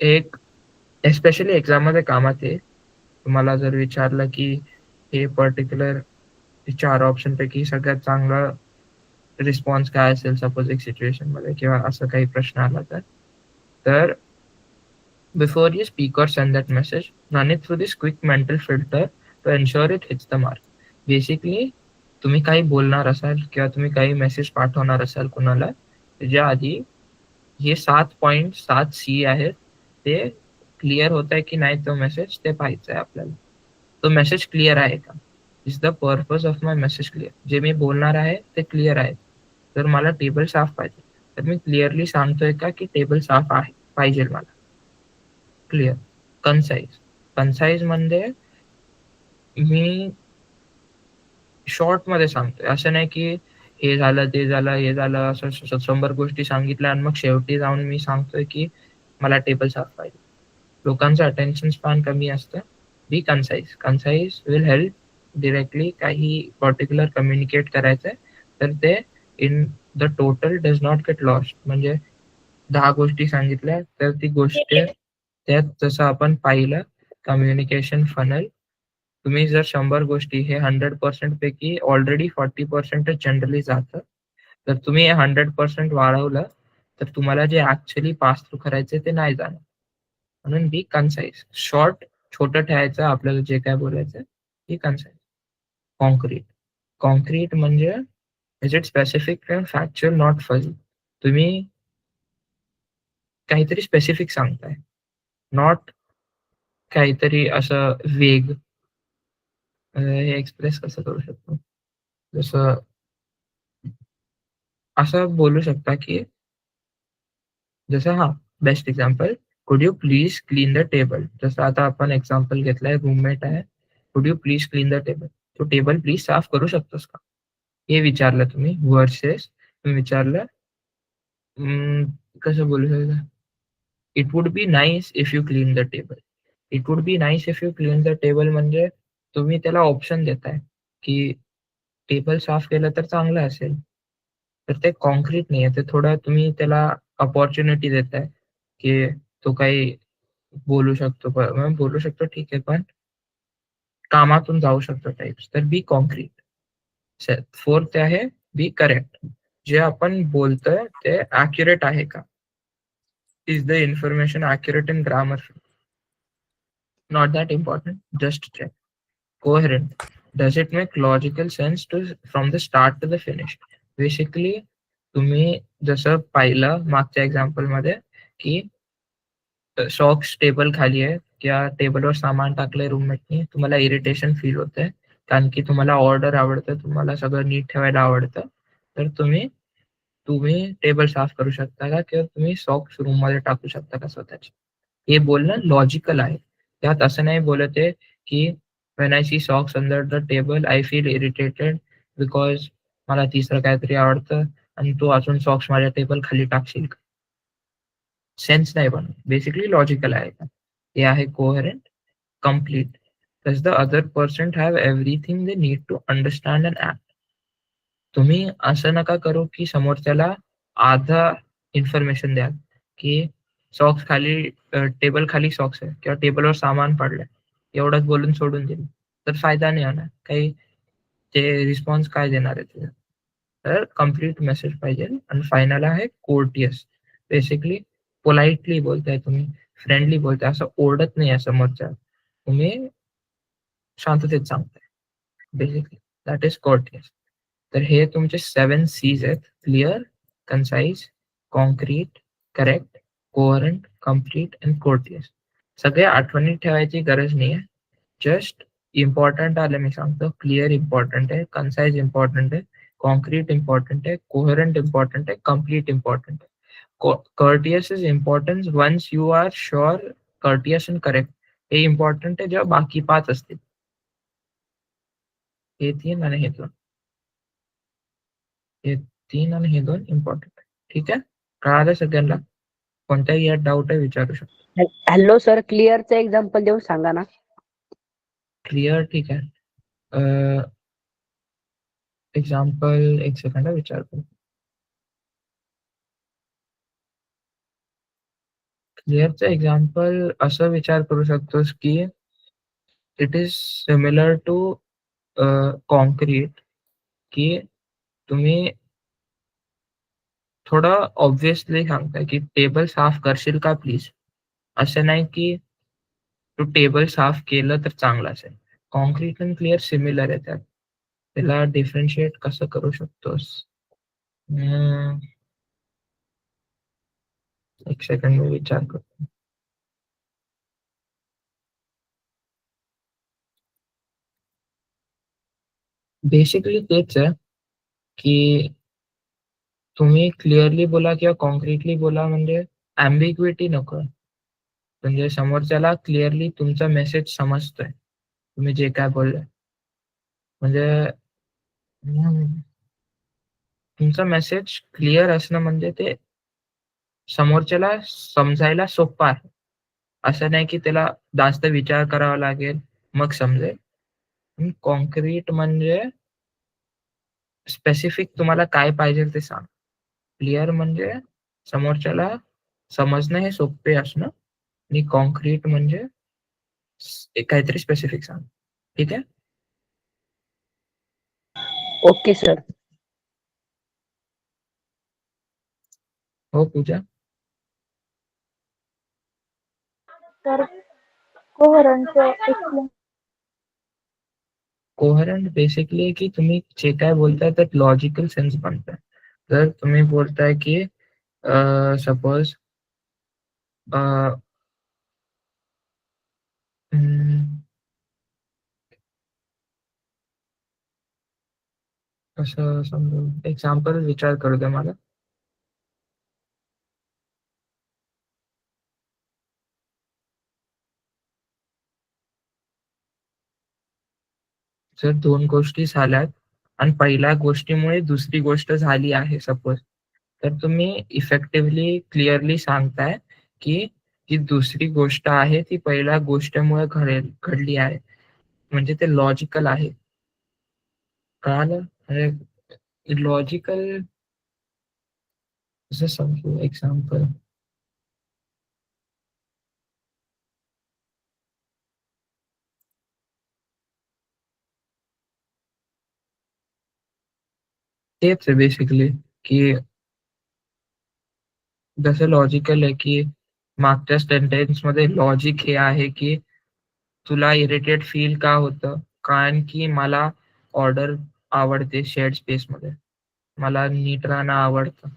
एक एस्पेशली एक्झाममध्ये कामात आहे. तुम्हाला जर विचारलं की हे पर्टिक्युलर 4 ऑप्शन पैकी सगळ्यात चांगला रिस्पॉन्स काय असेल सपोज एक सिच्युएशन मध्ये किंवा असं काही प्रश्न आला तर before you speak or send that message run it through this quick mental filter to ensure it hits the mark. Basically तुम्ही काही बोलणार असाल किंवा तुम्ही काही मेसेज पाठवणार असाल कुणाला, त्याच्या आधी हे 7 सी आहेत ते क्लिअर होत आहे की नाही तो मेसेज ते पाहायचं आहे आपल्याला. तो मेसेज क्लिअर आहे का? Is the purpose of my message clear? जे मी बोलणार आहे ते क्लिअर आहे. तर मला टेबल साफ पाहिजे, तर मी क्लिअरली सांगतोय का की टेबल साफ आहे पाहिजे मला. क्लिअर. कन्साइज म्हणजे मी शॉर्ट मध्ये सांगतोय, असं नाही की हे झालं ते झालं हे झालं असं 100 गोष्टी सांगितल्या आणि मग शेवटी जाऊन मी सांगतोय की मला टेबल साफ पाहिजे. लोकांचं अटेन्शन स्पॅन कमी असतं. बी कन्साइज विल हेल्प डिरेक्टली काही पर्टिक्युलर कम्युनिकेट करायचंय तर ते in the total does not get lost. म्हणजे 10 गोष्टी सांगितल्या तर ती गोष्ट त्यात जसं आपण पाहिलं कम्युनिकेशन फनल, तुम्ही जर 100 गोष्टी हे 100% पैकी ऑलरेडी 40% जनरली जातं, तर तुम्ही हे 100% वाढवलं तर तुम्हाला जे ऍक्च्युअली पास थ्रू करायचे ते नाही जाणार. म्हणून बी कन्साइज. शॉर्ट, छोटं ठेवायचं आपल्याला जे काय बोलायचं बी कन्साइज. कॉन्क्रीट म्हणजे is it specific and factual not fuzzy. तुम्ही काहीतरी स्पेसिफिक सांगताय, नॉट काहीतरी असं वेग. हे एक्सप्रेस कसं करू शकतो, जसं असं बोलू शकता की जसं हा बेस्ट एक्झाम्पल, कुड you please clean the table. जसं आता आपण एक्झाम्पल घेतलाय, रूममेट आहे, कुड you please clean the table. तो टेबल प्लीज साफ करू शकतोस का हे विचारलं तुम्ही, वर्सेस तुम्ही विचारलं कसं बोलू शकता, it would be nice if you clean the table. It would be nice if you clean the table म्हणजे तुम्ही त्याला ऑप्शन देताय की टेबल साफ केलं तर चांगलं असेल. तर ते कॉन्क्रीट नाहीये, ते थोडं तुम्ही त्याला अपॉर्च्युनिटी देताय की तो काही बोलू शकतो, बोलू शकतो ठीक आहे, पण कामातून जाऊ शकतो टाइप्स. तर बी कॉन्क्रीट. फोर्थ आहे बी करेक्ट. जे आपण बोलतोय ते ॲक्युरेट आहे का? Is the information accurate in grammar? Not that important, just check. Coherent. Does it make logical sense to from the start to the finish? Basically तुम्ही जसं पाहिलं मागच्या एक्झाम्पल मध्ये की सॉक्स टेबल खाली आहे किंवा टेबलवर सामान टाकलंय रूममेटनी, तुम्हाला इरिटेशन फील होतंय, कारण की तुम्हाला ऑर्डर आवडतं, तुम्हाला सगळं नीट ठेवायला आवडतं, तर तुम्ही तुम्ही टेबल साफ करू शकता का? किंवा तुम्ही सॉक्स रूममध्ये टाकू शकता का स्वतःच्या? हे बोलणं लॉजिकल आहे. त्यात असं नाही बोलत आहे, की "when I see socks under the table, I feel irritated because मला तिसरं काहीतरी आवडतं आणि तू अजून सॉक्स माझ्या टेबल खाली टाकशील का?" सेन्स नाही बनत. बेसिकली लॉजिकल आहे. हे आहे coherent, complete. Does the other person have everything they need to understand and act? तुम्ही असं नका करू, की समोरच्याला अर्धा इन्फॉर्मेशन द्याल, की सॉक्स खाली टेबल खाली सॉक्स आहे किंवा टेबलवर सामान पडलंय. एवढंच बोलून सोडून दिलं. तर फायदा नाही होणार. काही ते रिस्पॉन्स काय देणार आहे त्याचा? तर कंप्लीट मेसेज पाहिजे आणि फायनल आहे कोर्टियस. बेसिकली पोलाइटली बोलताय तुम्ही, फ्रेंडली बोलताय, असं ओरडत नाही आहे समोरच्या. तुम्ही शांततेत सांगताय. Basically that is courteous. तर हे तुमचे 7 सीज आहेत. Clear, concise, concrete, correct, coherent, complete and courteous. सगळे आठवणीत ठेवायची गरज नाहीये. जस्ट इम्पॉर्टंट आलं मी सांगतो. क्लिअर इम्पॉर्टंट आहे, कन्साइज इम्पॉर्टंट आहे, कॉन्क्रीट इम्पॉर्टंट आहे, कोहरंट इम्पॉर्टंट आहे, कंप्लीट इम्पॉर्टंट आहे. courteous is important once you are sure courteous and correct. हे इम्पॉर्टंट आहे जेव्हा बाकी 5 असतील. हे 3 आणि हे 2. हे 3 आणि हे 2 इम्पॉर्टंट आहे. ठीक आहे? कळालं सगळ्यांना? कोणताही यात डाऊट आहे विचारू शकता. हॅलो सर, क्लिअरचं एक्झाम्पल देऊन सांगा ना. क्लिअर ठीक आहे. एक्झाम्पल एक सेकंड विचार करू. क्लिअरचं एक्झाम्पल असं विचार करू शकतोस की it is similar to concrete, की तुम्ही थोडं ऑब्व्हियसली सांगताय की टेबल साफ करशील का प्लीज? असं नाही की तू टेबल साफ केलं तर चांगलं असेल. कॉन्क्रीट आणि क्लिअर सिमिलर आहे त्यात. त्याला डिफरन्शिएट कसं करू शकतोस? अं, एक सेकंड मी विचार करतो. बेसिकली तेच आहे की तुम्ही क्लिअरली बोला किंवा कॉन्क्रीटली बोला, म्हणजे अँबिग्विटी नको. म्हणजे समोरच्याला क्लिअरली तुमचा मेसेज समजतोय. तुम्ही जे काय बोललाय. म्हणजे तुमचा मेसेज क्लिअर असणं म्हणजे ते समोरच्याला समजायला सोपं आहे. असं नाही की त्याला जास्त विचार करावा लागेल मग समजेल. कॉन्क्रीट म्हणजे स्पेसिफिक तुम्हाला काय पाहिजे ते सांग. क्लिअर म्हणजे समोरच्याला समजणं हे सोपे असणं आणि कॉन्क्रीट म्हणजे काहीतरी स्पेसिफिक सांग. ठीक आहे? Okay sir. हो पूजा. तर कोहरंटचं एक्सप्लेन. कोहरंट बेसिकली की तुम्ही जे काय बोलताय त्यात लॉजिकल सेन्स बनतंय. जर तुम्ही बोलताय की सपोज कसं समजू, एक्झाम्पल विचार करू द्या मला. जर 2 गोष्टी झाल्यात आणि पहिल्या गोष्टीमुळे दुसरी गोष्ट झाली आहे सपोज, तर तुम्ही इफेक्टिव्हली क्लिअरली सांगताय की जी दुसरी गोष्ट आहे ती पहिल्या गोष्टीमुळे घडली आहे. म्हणजे ते लॉजिकल आहे. कळालं? म्हणजे लॉजिकल कसं समजू एक्झाम्पल? तेच आहे बेसिकली, की जसं लॉजिकल आहे की मागच्या सेंटेन्समध्ये लॉजिक हे आहे की तुला इरिटेट फील का होतं? कारण की मला ऑर्डर आवडते शेअर्ड स्पेसमध्ये. मला नीट राहणं आवडतं.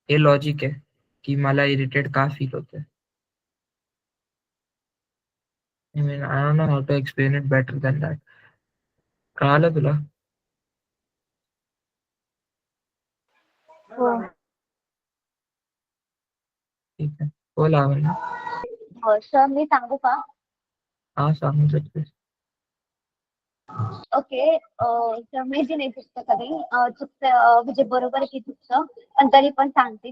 हे लॉजिक आहे, की मला इरिटेट का फील होतंय. I mean, I don't know how to explain it better than that. कळालं तुला? हो. ठीक आहे. बोल लावण्या. सर मी सांगू का? हा सांगू शकतेस. ओके. तर मी जे नाही पुस्तकाने चुकतं म्हणजे बरोबर आहे की चुकतं, पण तरी पण सांगते.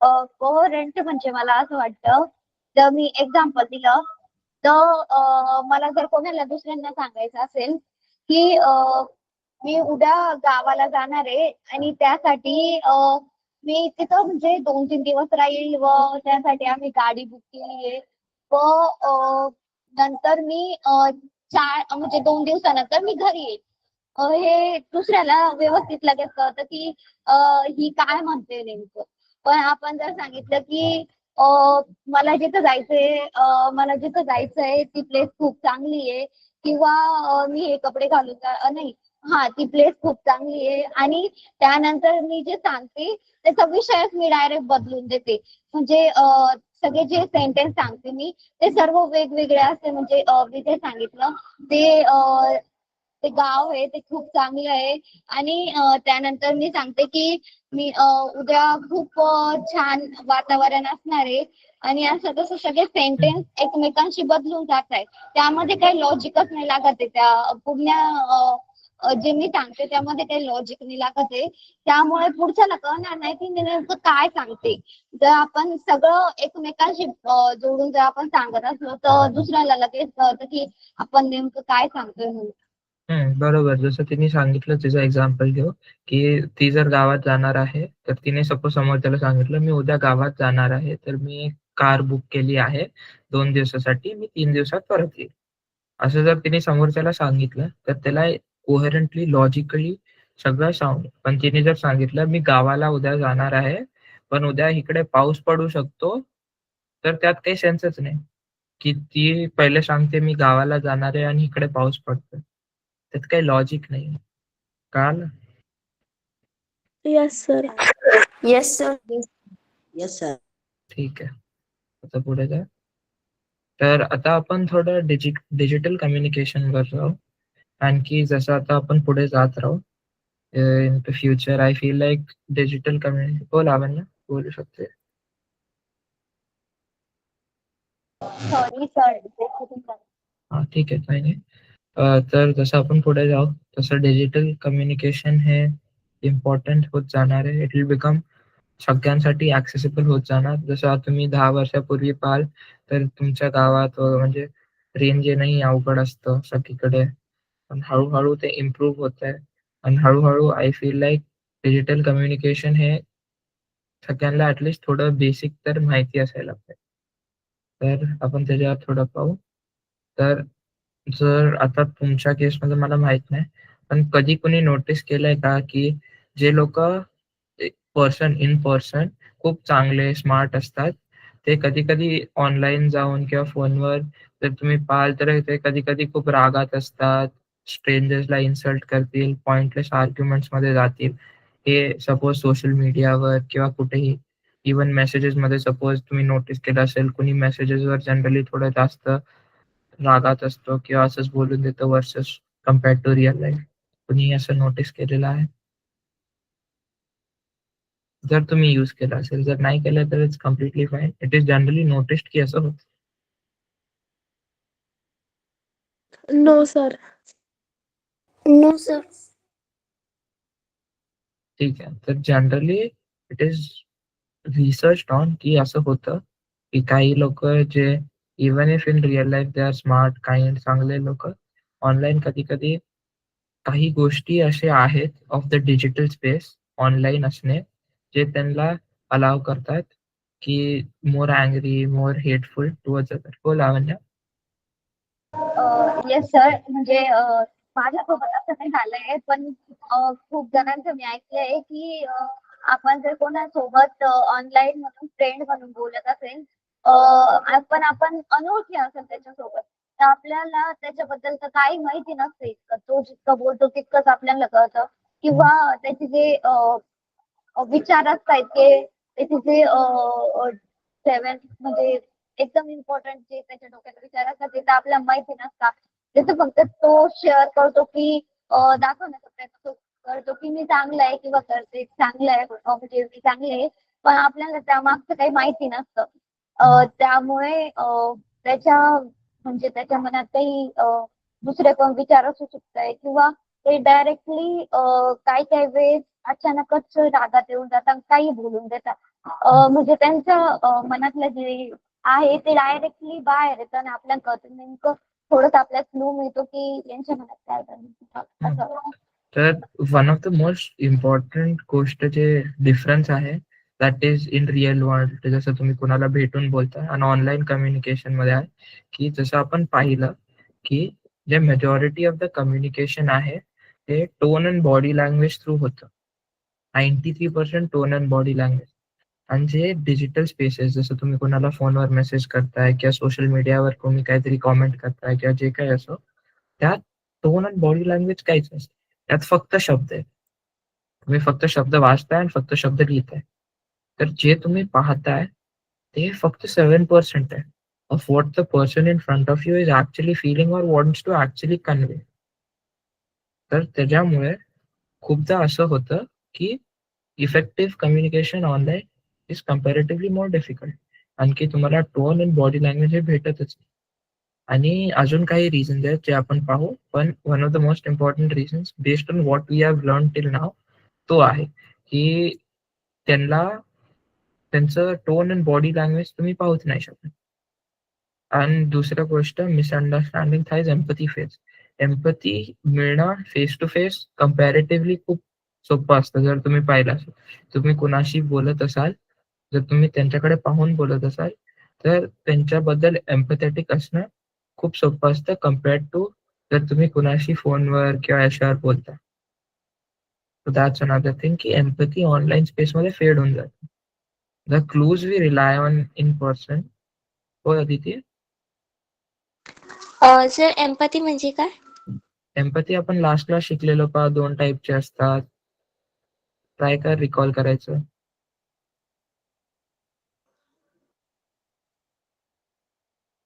कोहेरेंट म्हणजे मला असं वाटतं, जर मी एक्झाम्पल दिलं, तर मला जर कोणाला दुसऱ्यांना सांगायचं असेल, की मी उद्या गावाला जाणार आहे आणि त्यासाठी मी तिथं म्हणजे 2-3 दिवस राहील व त्यासाठी आम्ही गाडी बुक केली आहे. व नंतर मी 4 म्हणजे 2 दिवसानंतर मी घरी येईल. हे दुसऱ्याला व्यवस्थित लगेच कळतं, की ही काय म्हणते नेमकं. पण आपण जर सांगितलं, की अ, मला जिथं जायचंय ती प्लेस खूप चांगली आहे किंवा मी हे कपडे घालून नाही, हां, ती प्लेस खूप चांगली आहे आणि त्यानंतर मी जे सांगते त्याचा विषयच मी डायरेक्ट बदलून देते. म्हणजे सगळे जे सेंटेन्स सांगते मी ते सर्व वेगवेगळे असते. म्हणजे मी जे सांगितलं ते ते गाव आहे ते खूप चांगलं आहे आणि त्यानंतर मी सांगते की मी उद्या खूप छान वातावरण असणार आहे आणि असं तसं सगळे सेंटेन्स एकमेकांशी बदलून जात आहे. त्यामध्ये काही लॉजिकच नाही लागत आहे. त्या पूर्ण जे मी सांगते त्यामध्ये काही लॉजिक नाही लागत आहे. त्यामुळे पुढच्याला कळणार नाही की मी नेमकं काय सांगते. जर आपण सगळं एकमेकांशी जोडून जर आपण सांगत असलो तर दुसऱ्याला लगेच कळतं की आपण नेमकं काय सांगतोय म्हणून. बरोबर. जसं तिने सांगितलं तिचं एक्झाम्पल घेऊ, की ती जर गावात जाणार आहे, तर तिने सपोज समोरच्याला सांगितलं, "मी उद्या गावात जाणार आहे, तर मी एक कार बुक केली आहे 2 दिवसासाठी. मी 3 दिवसात परत येईल." असं जर तिने समोरच्याला सांगितलं, तर त्याला कोहेरेंटली, लॉजिकली सगळं पण तिने जर सांगितलं, "मी गावाला उद्या जाणार आहे, पण उद्या इकडे पाऊस पडू शकतो." तर त्यात काही सेन्सच नाही, की ती पहिले सांगते, "मी गावाला जाणार आहे" आणि इकडे पाऊस पडतोय. त्यात काही लॉजिक नाही. कळालं? Yes sir. Yes sir. Yes sir. ठीक आहे. आता पुढे जा. तर आता आपण थोडं डिजिटल कम्युनिकेशनवर जाऊ. आणखी जसं आता आपण पुढे जात राहू, in the future I feel like digital community बोल लावण्या, बोलू शकते. Sorry sir. हां, ठीक आहे. काही नाही. तर जसं आपण पुढे जाऊ, तसं डिजिटल कम्युनिकेशन हे इम्पोर्टंट होत जाणार आहे. इट विल बिकम सगळ्यांसाठी ॲक्सेसिबल होत जाणार. जसं आता तुम्ही 10 वर्षापूर्वी पाहाल, तर तुमच्या गावात म्हणजे रेंज येणंही अवघड असतं सगळीकडे. पण हळू-हळू ते इम्प्रूव्ह होतंय आणि हळू-हळू I feel like digital communication हे सगळ्यांना ॲटलीस्ट थोडं बेसिक तर माहिती असायला पाहिजे. तर आपण त्याच्यावर थोडं पाहू. तर जर आता तुमच्या केसमध्ये मला माहीत नाही, पण कधी कोणी नोटीस केलंय का, की जे लोकं इन पर्सन खूप चांगले, स्मार्ट असतात, ते कधी-कधी ऑनलाईन जाऊन किंवा फोनवर जर तुम्ही पाहाल, तर ते कधी-कधी खूप रागात असतात, स्ट्रेंजर्सला इन्सल्ट करतील, पॉइंटलेस आर्ग्युमेंट्समध्ये जातील. हे सपोज सोशल मीडियावर किंवा कुठेही इव्हन मेसेजेसमध्ये सपोज तुम्ही नोटीस केलं असेल, कुणी मेसेजेसवर जनरली थोडं जास्त रागात असतो किंवा असंच बोलून देतो versus compared to real life. कुणीही असं नोटीस केलेलं आहे? जर तुम्ही यूज केलं असेल, जर नाही केलं तर it's completely fine. It is generally noticed की असं होतं. No sir. No sir. ठीक आहे. तर generally it is researched on की असं होतं, की काही लोकं जे even if in real life they are smart, kind, चांगले लोकं ऑनलाईन कधी-कधी काही गोष्टी अशा आहेत of the digital space online असणे, जे त्यांना अलाव करतात, की more angry, more hateful towards other. हो लावण्या? Yes sir. म्हणजे माझ्यासोबत असं नाही झालंय, पण खूप जणांचं मी ऐकलंय, की आपण जर कोणासोबत ऑनलाईन म्हणून फ्रेंड म्हणून बोलत असेल, आपण अनोळखी असेल त्याच्यासोबत, तर आपल्याला त्याच्याबद्दल तर काही माहिती नसते इतकं. तो जितकं बोलतो तितकंच आपल्याला कळतं किंवा त्याचे जे विचार असतात ते त्याचे जे 7 म्हणजे एकदम इम्पोर्टंट जे त्याच्या डोक्यात विचार असतात ते तर आपल्याला माहिती नसतात. त्याचं फक्त तो शेअर करतो की दाखवण्याचा प्रयत्न करतो की मी चांगला आहे किंवा करते चांगलं आहे म्हणजे मी चांगले आहे, पण आपल्याला त्यामागचं काही माहिती नसतं. त्यामुळे त्याच्या म्हणजे त्याच्या मनात काही दुसरे पण विचार असू शकतात किंवा ते डायरेक्टली काही काही वेळेस अचानकच रागात येऊन जातात, काही बोलून देतात. म्हणजे त्यांचं मनातलं जे आहे ते डायरेक्टली बाहेर येतं आणि आपल्याला कळतं नेमकं थोडंसं आपल्याला क्लू मिळतो की यांच्या मनात काय चालू आहे. असं. तर one of the most important गोष्ट जे डिफरन्स आहे that is in real world, जसं तुम्ही कोणाला भेटून बोलता आणि ऑनलाईन कम्युनिकेशन मध्ये आहे, की जसं आपण पाहिलं की जे मेजॉरिटी ऑफ द कम्युनिकेशन आहे ते tone and body language through होतं. 93% टोन अँड बॉडी लँग्वेज. आणि जे डिजिटल स्पेसेस, जसं तुम्ही कोणाला फोनवर मेसेज करताय किंवा सोशल मीडियावर कोणी काहीतरी कॉमेंट करताय किंवा जे काही असो, त्यात टोन आणि बॉडी लँग्वेज काहीच नसते. त्यात फक्त शब्द आहेत. तुम्ही फक्त शब्द वाचताय आणि फक्त शब्द लिहिताय. तर जे तुम्ही पाहताय ते फक्त 7% आहे of what the person in front of you is actually feeling or wants to actually convey. तर त्याच्यामुळे खूपदा असं होतं की effective communication online is comparatively more difficult. आणखी तुम्हाला टोन अँड बॉडी लँग्वेज हे भेटतच नाही. आणि अजून काही रिझन्स आहेत जे आपण पाहू, पण one of the most important reasons based on what we have learn till now तो आहे की त्यांना त्यांचं टोन अँड बॉडी लँग्वेज तुम्ही पाहूच नाही शकत. आणि दुसरं गोष्ट misunderstanding thighs empathy face. Empathy मिळणं फेस टू फेस कम्पॅरेटिव्हली खूप सोपं असतं. जर तुम्ही पाहिलं असेल, तुम्ही कुणाशी बोलत असाल, जर तुम्ही त्यांच्याकडे पाहून बोलत असाल, तर त्यांच्याबद्दल एम्पथेटिक असणं खूप सोपं असतं कम्पेअर्ड टू जर तुम्ही कुणाशी फोनवर किंवा याच्यावर बोलता. So that's another thing की एम्पथी ऑनलाईन स्पेसमध्ये फेड होऊन जाते. The clues we rely on in person. हो अदिती. सर एम्पॅथी म्हणजे काय? एम्पथी आपण लास्टला शिकलेलो पहा, 2 टाईपचे असतात. ट्राय कर रिकॉल करायचं.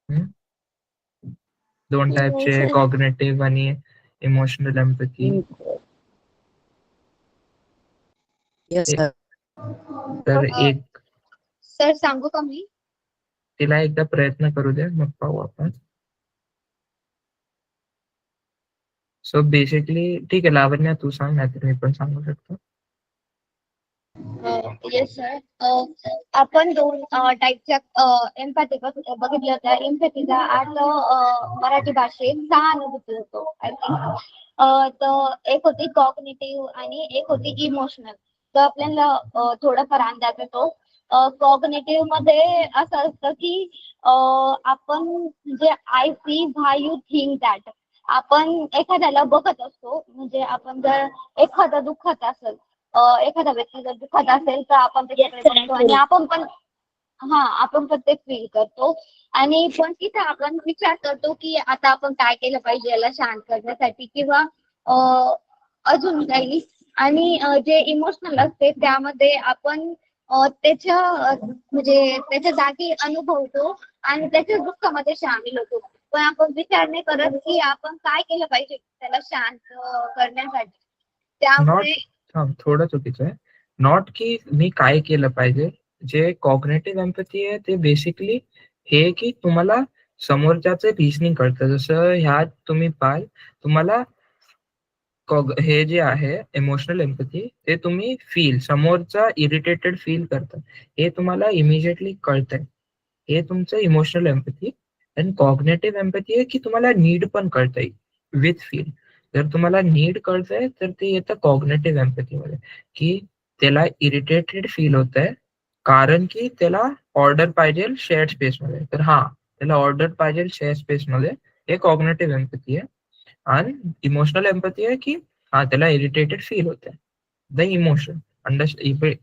हम्म? 2 नाही टाईपचे, सर. कॉग्निटिव्ह आणि इमोशनल एम्पथी. Yes sir. तर एक सर सांगू का मी? तिला एकदा प्रयत्न करू दे, मग पाहू आपण. सो बेसिकली ठीक आहे, लावण्या तू सांग, नाहीतर मी पण सांगू शकतो. Yes sir. आपण 2 टाईपच्या एम्पॅथी बघितल्या होत्या. एम्पॅथीचा अर्थ मराठी भाषेत सहानुभूती होतो आय थिंक. तर एक होती कॉग्निटिव्ह आणि एक होती इमोशनल. तर आपल्याला थोडाफार अंदाज येतो. कॉग्निटिव्ह मध्ये असं असतं की आपण म्हणजे I see why you think that. आपण एखाद्याला बघत असतो, म्हणजे आपण जर एखादं दुःखत असेल, एखादा व्यक्ती जर दुःखत असेल तर आपण त्याच्याकडे बघतो आणि आपण पण ते फील करतो. आणि पण तिथे आपण विचार करतो की आता आपण काय केलं पाहिजे याला शांत करण्यासाठी किंवा अजून काही. आणि जे इमोशनल असते त्यामध्ये आपण त्याच्या म्हणजे त्याच्या जागी अनुभवतो आणि त्याच्या दुःखामध्ये सामील होतो. पण आपण विचार नाही करत की आपण काय केलं पाहिजे त्याला शांत करण्यासाठी. नॉट, त्यामुळे थोडं चुकीचं आहे. नॉट की मी काय केलं पाहिजे. जे कॉग्नेटिव्ह एम्पथी आहे ते बेसिकली हे की तुम्हाला समोरच्याचं रिझनिंग कळतं. जसं ह्यात तुम्ही पाहाल, तुम्हाला हे जे आहे इमोशनल एम्पथी, ते तुम्ही समोरचा इरिटेटेड फील करता, हे तुम्हाला इमिजिएटली कळतंय. हे तुमचं इमोशनल एम्पथी. आणि कॉग्नेटिव्ह एम्पथी आहे की तुम्हाला नीड पण कळतंय विथ फील. जर तुम्हाला नीड कळतंय तर ते येतं कॉग्नेटिव्ह एम्पथी मध्ये, की त्याला इरिटेटेड फील होतंय कारण की त्याला ऑर्डर पाहिजे शेअर्ड स्पेस मध्ये. तर त्याला ऑर्डर पाहिजे शेअर स्पेस मध्ये, हे कॉग्नेटिव्ह एम्पथी आहे. आणि इमोशनल एम्पथी आहे की त्याला इरिटेटेड फील होत आहे. The emotion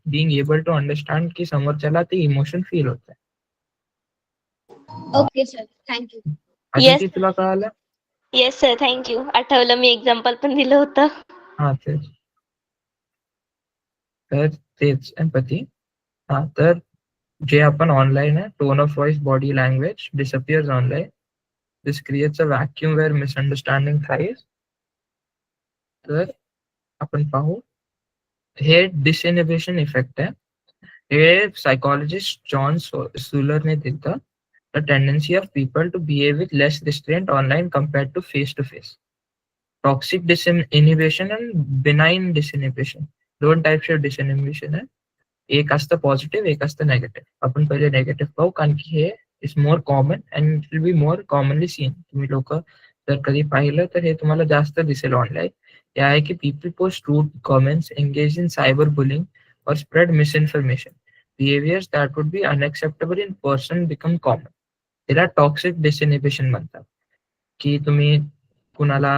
being able to understand की समोरच्याला ते इमोशन फील होत आहे. Okay sir, thank you. आदिती तुला कळालं? Yes sir, thank you. आठवलं, मी एक्झाम्पल पण दिलं होतं. तेच. तर तेच एम्पथी. तर जे आपण ऑनलाईन आहे, tone of voice, body language disappears online. This creates a vacuum where misunderstanding thrives. तर आपण पाहू, हे डिसइनहिबिशन इफेक्ट आहे. हे सायकॉलॉजिस्ट जॉन सुलरने दिलं. The tendency of people to behave with less restraint online compared to face to face. Toxic disinhibition and benign disinhibition. 2 types of disinhibition आहे. एक असतं पॉझिटिव्ह, एक असतं नेगेटिव्ह. आपण पहिले नेगेटिव्ह पाहू, कारण की हे is more common and it will be more commonly seen. तुम्ही लोक जर कधी पाहिलं तर हे तुम्हाला जास्त दिसेल ऑनलाईन. हे आहे की people post rude comments, engage in cyber bulling or spread misinformation. Behaviors that would be unacceptable in person become common. त्याला टॉक्सिक डिसइनहिबिशन म्हणतात. की तुम्ही कुणाला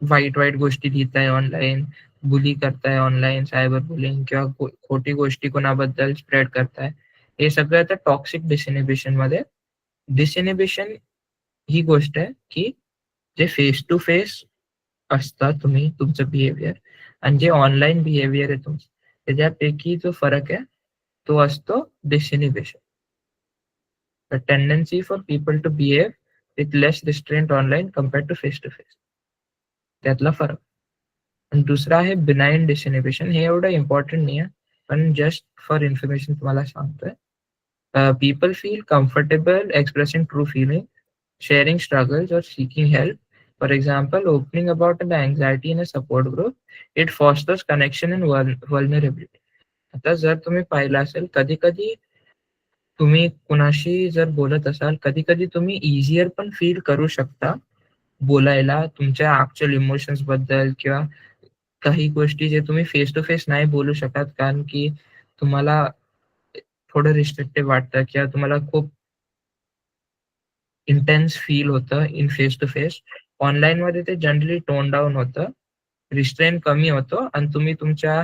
वाईट वाईट गोष्टी लिहिताय ऑनलाईन, बुली करताय ऑनलाईन, सायबर बुलिंग किंवा खोटी गोष्टी कोणाबद्दल स्प्रेड करताय. हे सगळं आता टॉक्सिक डिसइनहिबिशन मध्ये. डिसइनहिबिशन ही गोष्ट आहे की जे फेस टू फेस असतं तुम्ही तुमचं बिहेवियर आणि जे ऑनलाईन बिहेवियर आहे तुमचं, त्याच्यापैकी जो फरक आहे तो असतो disinhibition. The tendency for people to behave with less restraint online compared to face to face, त्यातला फरक. आणि दुसरा आहे बिनाइन डिसइनहिबिशन. हे एवढं इम्पॉर्टंट नाही आहे, पण जस्ट फॉर इन्फॉर्मेशन तुम्हाला सांगतोय. People feel comfortable expressing true feeling, sharing struggles or seeking help. For example, opening about an anxiety in a support group, it fosters connection and vulnerability. आता जर तुम्ही पाहिलं असेल, कधी कधी तुम्ही कुणाशी जर बोलत असाल, कधी कधी तुम्ही इझियर पण फील करू शकता बोलायला तुमच्या ऍक्च्युअल इमोशन्स बद्दल, किंवा काही गोष्टी जे तुम्ही फेस टू फेस नाही बोलू शकत कारण की तुम्हाला थोडं रिस्ट्रिक्टिव्ह वाटतं किंवा तुम्हाला खूप इंटेन्स फील होतं in face to face. Online मध्ये ते जनरली टोन डाऊन होतं, रिस्ट्रेन कमी होतो आणि तुम्ही तुमच्या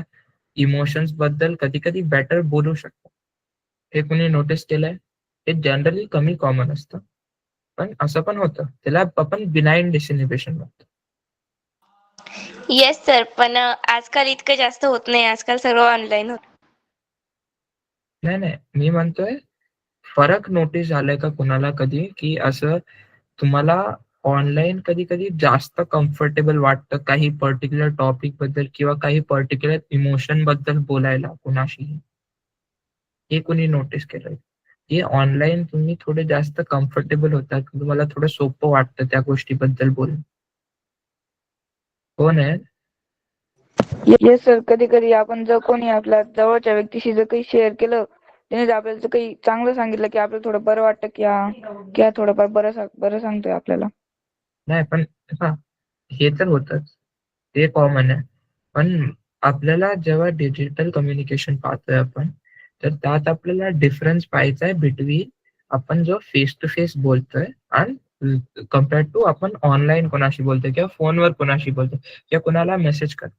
इमोशन्स बद्दल कधी कधी बेटर बोलू शकता. हे कोणी नोटीस केलंय? हे जनरली कमी कॉमन असतं, पण असं पण होतं. त्याला आपण बिनाइन डिसइनहिबिशन म्हणतो. येस सर, पण आजकाल इतकं जास्त होत नाही. आजकाल सर्व ऑनलाईन होत. नाही, मी म्हणतोय फरक नोटीस झालाय का कुणाला कधी, की असं तुम्हाला ऑनलाईन कधी कधी जास्त कम्फर्टेबल वाटतं काही पर्टिक्युलर टॉपिक बद्दल किंवा काही पर्टिक्युलर इमोशन बद्दल बोलायला कुणाशी? हे कोणी नोटीस केलंय की ऑनलाईन तुम्ही थोडे जास्त कम्फर्टेबल होतात, तुम्हाला थोडं सोपं वाटतं त्या गोष्टीबद्दल बोलून? कोण आहे? येस सर, कधी कधी आपण जर कोणी आपल्या जवळच्या व्यक्तीशी जर काही शेअर केलं, त्याने जर आपल्याला जर काही चांगलं सांगितलं की आपल्याला थोडं बरं वाटतं की हा थोडंफार बरं सांगतोय आपल्याला. नाही, पण हा हे तर होतच, ते कॉमन आहे. पण आपल्याला जेव्हा डिजिटल कम्युनिकेशन पाहतोय आपण, तर त्यात आपल्याला डिफरन्स पाहायचा आहे बिटवीन आपण जो फेस टू फेस बोलतोय आणि कम्पेअर टू आपण ऑनलाईन कोणाशी बोलतोय किंवा फोनवर कोणाशी बोलतोय किंवा कोणाला मेसेज करतो.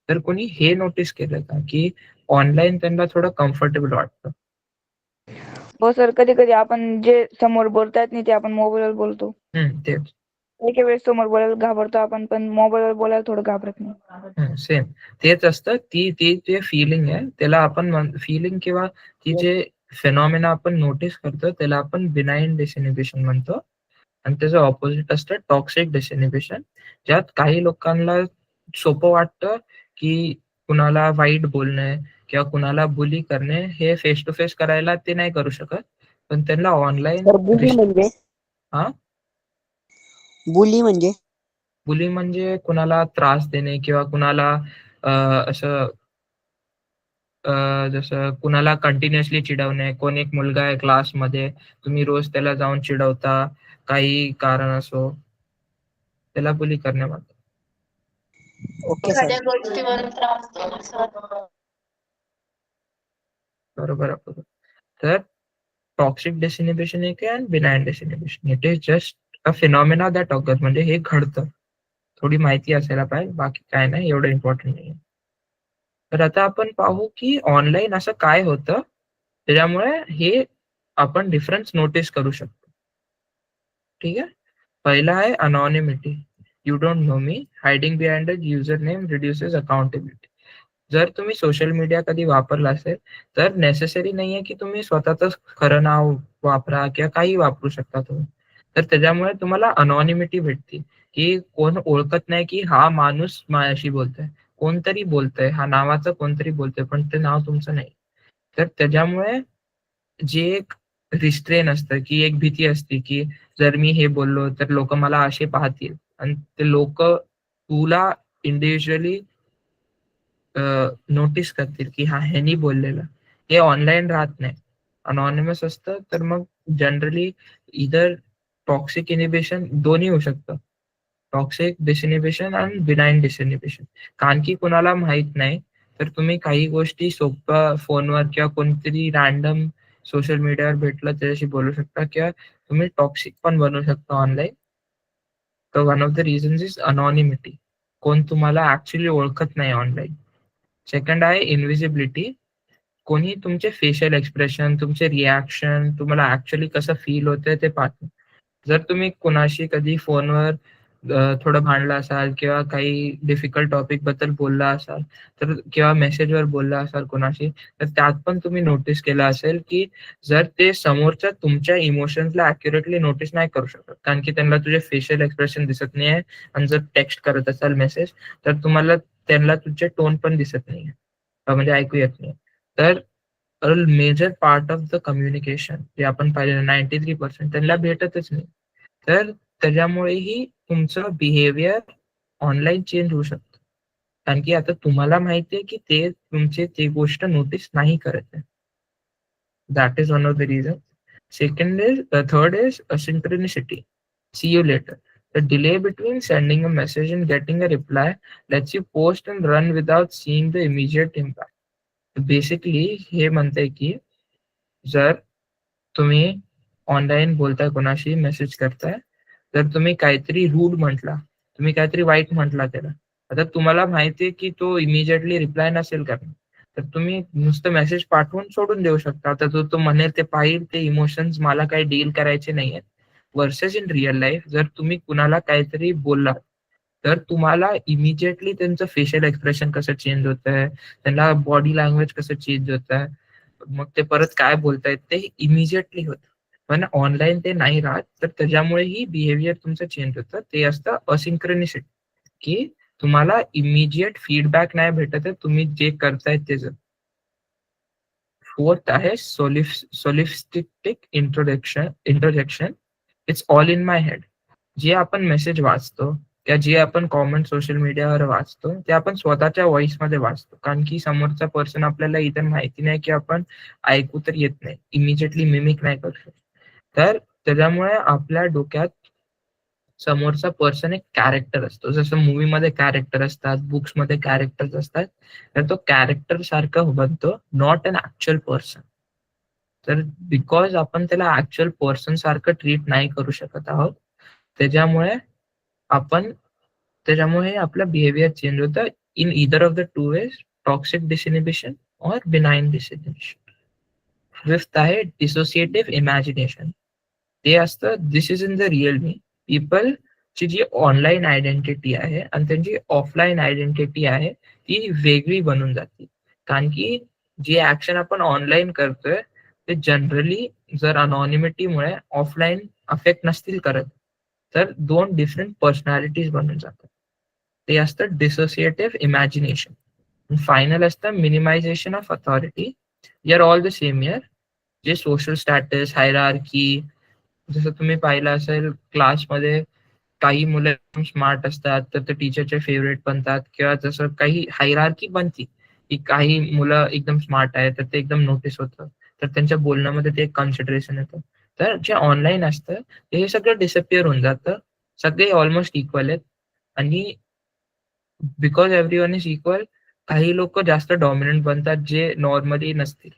तर कोणी हे नोटीस केलं का की ऑनलाईन त्यांना थोडं कम्फर्टेबल वाटतं? हो सर, कधी कधी आपण जे समोर बोलतायत नाही ते आपण मोबाईलवर बोलतो. तेच एके वेळेस समोर बोलायला घाबरतो आपण, पण मोबाईलवर बोलायला थोडं घाबरत नाही. सेम तेच असतं. ती ती जे फिलिंग आहे त्याला आपण फिलिंग किंवा ती जे फेनॉमेना आपण नोटीस करतो त्याला आपण बिनाइन डिसइनहिबिशन म्हणतो. आणि त्याचं ऑपोजिट असतं टॉक्सिक डिसइनहिबिशन, ज्यात काही लोकांना सोपं वाटतं की कुणाला वाईट बोलणे किंवा कुणाला बुली करणे हे फेस टू फेस करायला ते नाही करू शकत, पण त्यांना ऑनलाईन. हा, बुली म्हणजे बुली म्हणजे कुणाला त्रास देणे किंवा कुणाला असं जसं कुणाला कंटिन्युअसली चिडवणे. कोण एक मुलगा आहे क्लासमध्ये, तुम्ही रोज त्याला जाऊन चिडवता, काही कारण असो, त्याला बुली करणे म्हणतात. Okay sir. एखाद्या गोष्टीवर त्रास देणं सर. बरोबर आहे. तर टॉक्सिक डिसइनहिबिशन एक आहे आणि benign disinhibition. It is just a phenomena that occurs. म्हणजे हे घडतं. थोडी माहिती असायला पाहिजे, बाकी काय नाही, एवढं इम्पॉर्टंट नाही. तर आता आपण पाहू की ऑनलाईन असं काय होतं त्याच्यामुळे हे आपण डिफरन्स नोटीस करू शकतो. ठीक आहे. पहिला आहे anonymity. You don't know me, hiding behind a user name reduces accountability. जर तुम्ही सोशल मीडिया कधी वापरला असेल तर नेसेसरी नाहीये की तुम्ही स्वतःच खरं नाव वापरा किंवा काही वापरू शकता तुम्ही. तर त्याच्यामुळे तुम्हाला अनॉनिमिटी भेटते, की कोण ओळखत नाही की हा माणूस माझ्याशी बोलतोय. कोणतरी बोलतंय, हा नावाचं कोणतरी बोलतंय, पण ते नाव तुमचं नाही. तर त्याच्यामुळे जे एक रिस्ट्रेन असतं, की एक भीती असते, की जर मी हे बोललो तर लोकं मला असे पाहतील आणि ते लोकं तुला इंडिव्हिज्युअली नोटीस करतील, की हा ह्यानी बोललेलं. हे ऑनलाईन राहत नाही. अनॉनिमस असतं तर मग जनरली इदर टॉक्सिक इनिबिशन दोन्ही होऊ शकतं. टॉक्सिक डिसइनिबिशन आणि बिनाइन डिसइनिबिशन. कारण की कुणाला माहित नाही, तर तुम्ही काही गोष्टी सोप्या फोनवर किंवा कोणतरी रँडम सोशल मीडियावर भेटलं त्याच्याशी बोलू शकता किंवा तुम्ही टॉक्सिक पण बनू शकता ऑनलाईन. तर one of the reasons is anonymity. कोण तुम्हाला ॲक्चुअली ओळखत नाही ऑनलाईन. सेकंड आहे इन्व्हिजिबिलिटी. कोणी तुमचे फेशियल एक्सप्रेशन, तुमचे रिएक्शन, तुम्हाला ॲक्चुअली कसं फील होतंय ते पाहतं. जर तुम्ही कुणाशी कधी फोनवर थोडं भांडला असाल किंवा काही डिफिकल्ट टॉपिक बद्दल बोलला असाल, तर किंवा मेसेजवर बोलला असाल कोणाशी, तर त्यात पण तुम्ही नोटीस केलं असेल, की जर ते समोरच्या तुमच्या इमोशन्सला ॲक्युरेटली नोटीस नाही करू शकत. कारण की त्यांना तुझे फेशियल एक्सप्रेशन दिसत नाहीये आणि जर टेक्स्ट करत असाल मेसेज, तर तुम्हाला त्यांना तुझे टोन पण दिसत नाहीये. म्हणजे ऐकू येत नाही. तर major part of the communication जे आपण पाहिलेलं 93% त्यांना भेटतच नाही. तर त्याच्यामुळेही तुमचं बिहेवियर ऑनलाईन चेंज होऊ शकतं. कारण की आता तुम्हाला माहिती आहे की ते तुमचे ते गोष्ट नोटीस नाही करत आहे. That is one of the reason. Third is asynchronicity. See you later. The delay between sending a message and getting a reply lets you post and run without seeing the immediate impact. Basically हे म्हणतंय की जर तुम्ही ऑनलाईन बोलताय कोणाशी, मेसेज करताय, तर तुम्ही काहीतरी रूड म्हटला, तुम्ही काहीतरी वाईट म्हटला त्याला. आता तुम्हाला माहिती आहे की तो इमिजिएटली रिप्लाय नसेल करणार. तर तुम्ही नुसतं मेसेज पाठवून सोडून देऊ शकता. आता जो तो म्हणेल ते पाहिल, ते इमोशन्स मला काही डील करायचे नाहीयेत. व्हर्सेस इन रिअल लाईफ जर तुम्ही कुणाला काहीतरी बोललात, तर तुम्हाला इमिजिएटली त्यांचं फेशियल एक्सप्रेशन कसं चेंज होतंय, त्यांना बॉडी लँग्वेज कसं चेंज होतंय, मग ते परत काय बोलतायत ते इमिजिएटली होतं. पण ऑनलाईन ते नाही राहत, तर त्याच्यामुळेही बिहेवियर तुमचं चेंज होतं. ते असतं असिंक्रोनिसिटी, की तुम्हाला इमिजिएट फीडबॅक नाही भेटत आहे, तुम्ही जे करताय त्याचं. फोर्थ आहे solipsistic introjection. It's all in my head. जे आपण मेसेज वाचतो किंवा जे आपण कॉमेंट सोशल मीडियावर वाचतो, ते आपण स्वतःच्या व्हॉइसमध्ये वाचतो. कारण की समोरचा पर्सन आपल्याला इतर माहिती नाही की आपण ऐकू तर येत नाही. इमिजिएटली मिमिक नाही करू शकत. तर त्याच्यामुळे आपल्या डोक्यात समोरचा पर्सन एक कॅरेक्टर असतो. जसं मूव्हीमध्ये कॅरेक्टर असतात, बुक्समध्ये कॅरेक्टर्स असतात. तर तो कॅरेक्टर सारखा बनतो, नॉट अन ॲक्चुअल पर्सन. तर बिकॉज आपण त्याला ॲक्चुअल पर्सन सारखं ट्रीट नाही करू शकत आहोत, त्याच्यामुळे आपण त्याच्यामुळे आपलं बिहेवियर चेंज होतं in either of the two ways, toxic disinhibition और बिनाइन डिसइनिबिशन. फिफ्थ आहे डिसोसिएटिव्ह इमॅजिनेशन. ते असतं this is in the real me. पीपलची जी ऑनलाईन आयडेंटिटी आहे आणि त्यांची ऑफलाईन आयडेंटिटी आहे ती वेगळी बनून जाते. कारण की जे ऍक्शन आपण ऑनलाईन करतोय ते जनरली जर अनॉनिमिटीमुळे ऑफलाईन अफेक्ट नसतील करत, तर दोन डिफरंट पर्सनॅलिटीज बनून जातात. ते असतं डिसोसिएटिव्ह इमॅजिनेशन. फायनल असतं minimization of authority. Are all the same year. जे सोशल स्टॅटस, हायरार्की, जसं तुम्ही पाहिलं असेल क्लासमध्ये काही मुलं एकदम स्मार्ट असतात तर ते टीचरचे फेवरेट बनतात किंवा जसं काही हायरार्की बनती की काही मुलं एकदम स्मार्ट आहेत तर ते एकदम नोटीस होतं, तर त्यांच्या बोलण्यामध्ये ते कन्सिडरेशन येतं. तर जे ऑनलाईन असतं ते हे सगळं डिसअपिअर होऊन जातं. सगळे ऑलमोस्ट इक्वल आहेत आणि बिकॉज एव्हरीवन इज इक्वल काही लोक जास्त डॉमिनंट बनतात जे नॉर्मली नसतील.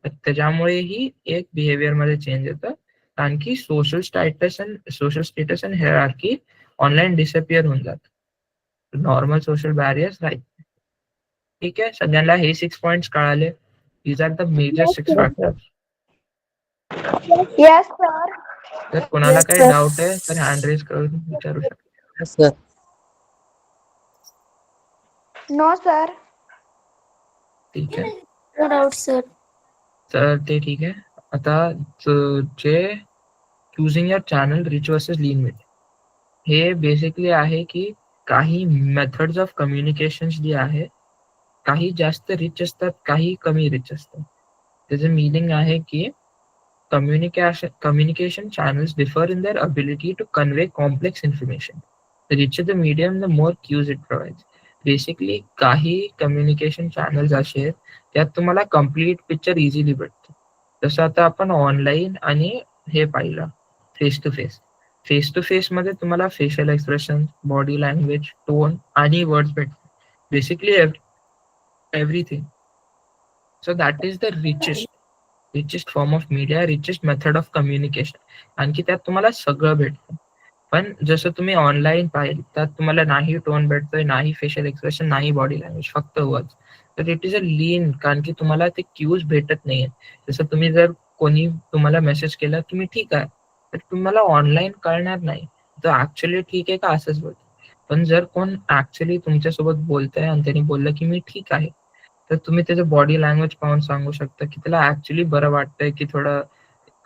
तर त्याच्यामुळेही एक बिहेवियर मध्ये चेंज येतं. कारण की social status and hierarchy online disappear होऊन जातं. नॉर्मल सोशल बॅरियर्स राहील. ठीक आहे, सगळ्यांना हे 6 पॉइंट्स कळाले. These are the major 6 factors. Yes sir. तर कोणाला काही डाऊट आहे तर हँड रेज करून विचारू शकता. Sir no sir. ठीक आहे, नो डाऊट सर. तर ते ठीक आहे. आता जे चुझिंग your channel rich versus lean media. हे बेसिकली आहे की काही मेथड्स ऑफ कम्युनिकेशन जे आहे, काही जास्त रिच असतात, काही कमी रिच असतात. त्याचं मिनिंग आहे की communication channels differ in their ability to convey complex information. The richer the medium, the more cues it provides. Basically, काही कम्युनिकेशन चॅनल्स असे आहेत त्यात तुम्हाला कम्प्लीट पिक्चर इझिली भेटते. जसं आता आपण ऑनलाईन आणि हे पाहिलं face to face. Face to face मध्ये तुम्हाला facial expression, body language, tone आणि वर्ड्स भेटतात. Basically everything. So that is the richest form of media, richest method of communication. आणखी त्यात तुम्हाला सगळं भेटतं. पण जसं तुम्ही ऑनलाईन पाहिलं त्यात तुम्हाला नाही टोन भेटतोय, नाही फेशियल एक्सप्रेशन, नाही बॉडी लँग्वेज, फक्त वर्ड्स. तर इट इज अ लीन, कारण की तुम्हाला ते क्यूज भेटत नाहीये. जसं तुम्ही जर कोणी तुम्हाला मेसेज केला की मी ठीक आहे, तर तुम्हाला ऑनलाईन कळणार नाही तर ऍक्च्युअली ठीक आहे का असंच बोलतो. पण जर कोण ऍक्च्युअली तुमच्यासोबत बोलतंय आणि त्यांनी बोललं की मी ठीक आहे, तर तुम्ही त्याचं बॉडी लँग्वेज पाहून सांगू शकता की त्याला ऍक्च्युअली बरं वाटतंय की थोडं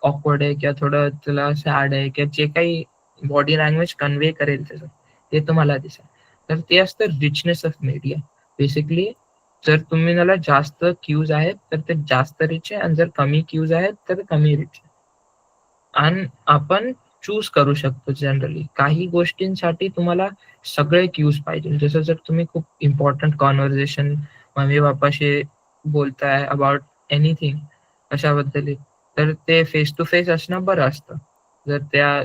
ऑकवर्ड आहे किंवा थोडं त्याला सॅड आहे किंवा जे काही बॉडी लँग्वेज कन्वे करेल त्याचं ते तुम्हाला दिसेल. तर ते असतं रिचनेस ऑफ मीडिया. बेसिकली जर तुम्ही त्याला जास्त क्यूज आहेत तर ते जास्त रिच आहे आणि जर कमी क्यूज आहेत तर कमी रिच आहे. आणि आपण चूज करू शकतो जनरली. काही गोष्टींसाठी तुम्हाला सगळे क्यूज पाहिजे. जसं जर तुम्ही खूप इम्पॉर्टंट कॉन्व्हर्सेशन मम्मी पप्पाशी बोलताय अबाउट एनिथिंग अशाबद्दल, तर ते फेस टू फेस असणं बरं असतं. जर त्या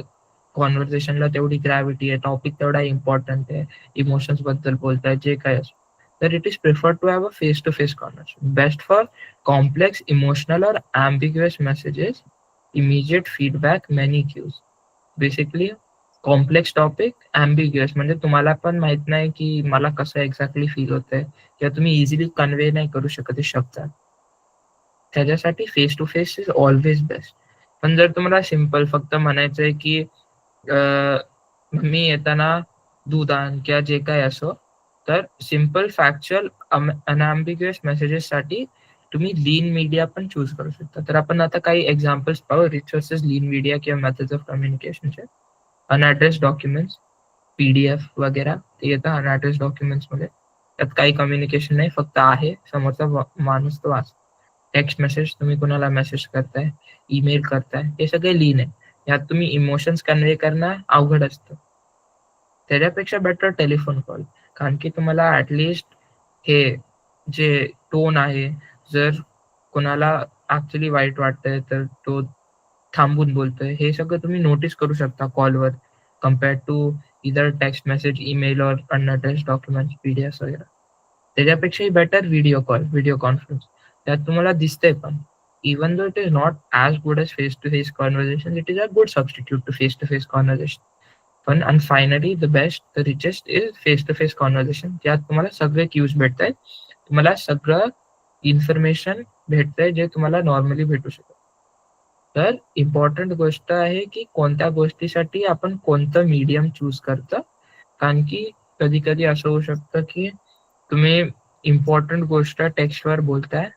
कॉन्व्हर्सेशनला तेवढी ग्रॅव्हिटी आहे, टॉपिक तेवढा इम्पॉर्टंट आहे, इमोशन्स बद्दल बोलताय, जे काय असो, तर it is prefer to have a face to face conversation. Best for complex emotional or ambiguous messages, immediate feedback, many cues. Basically complex topic, ambiguous म्हणजे तुम्हाला पण माहित नाही की मला कसं एक्झॅक्टली फील होतंय किंवा तुम्ही इझिली कन्वे नाही करू शकत शब्दात, त्याच्यासाठी face to face is always best. पण जर तुम्हाला सिम्पल फक्त म्हणायचंय की मी येताना दूध आण किंवा जे काय असो, तर सिम्पल फॅक्च्युअल अनअम्बिग्युअस मेसेजेस साठी तुम्ही लीन मीडिया पण चूज करू शकता. तर आपण आता काही एक्झाम्पल्स पाहू रिच वर्सेस लीन मीडिया किंवा मेथड्स ऑफ कम्युनिकेशनचे. अनॲड्रेस डॉक्युमेंट्स, PDF वगैरे ते येतं अनॲड्रेस डॉक्युमेंट्स मध्ये. त्यात काही कम्युनिकेशन नाही, फक्त आहे समोरचा माणूस तो वाचतो. टेक्स्ट मेसेज, तुम्ही कोणाला मेसेज करताय, ईमेल करताय, हे सगळे लीन आहे. यात तुम्ही इमोशन्स कन्वे करणं अवघड असतं. त्याच्यापेक्षा बेटर टेलिफोन कॉल, कारण की तुम्हाला ऍटलिस्ट हे जे टोन आहे, जर कोणाला ऍक्च्युली वाईट वाटतंय तर तो थांबून बोलतोय, हे सगळं तुम्ही नोटीस करू शकता कॉलवर, compared to either text message, email or unaddressed documents, PDF वगैरे. त्याच्यापेक्षाही better video call, video conference. त्यात तुम्हाला दिसतंय पण. Even though it is not as good as face-to-face conversation, it is a good substitute to face-to-face conversation. पण and finally the best, the richest is face-to-face conversation. त्यात तुम्हाला सगळे क्यूज भेटतायत, तुम्हाला सगळं इन्फॉर्मेशन भेटतंय जे तुम्हाला नॉर्मली भेटू शकत. तर इम्पॉर्टंट गोष्ट आहे की कोणत्या गोष्टीसाठी आपण कोणतं मीडियम चूज करतं. कारण की कधी कधी असं होऊ शकतं की तुम्ही इम्पॉर्टंट गोष्ट टेक्स्टवर बोलताय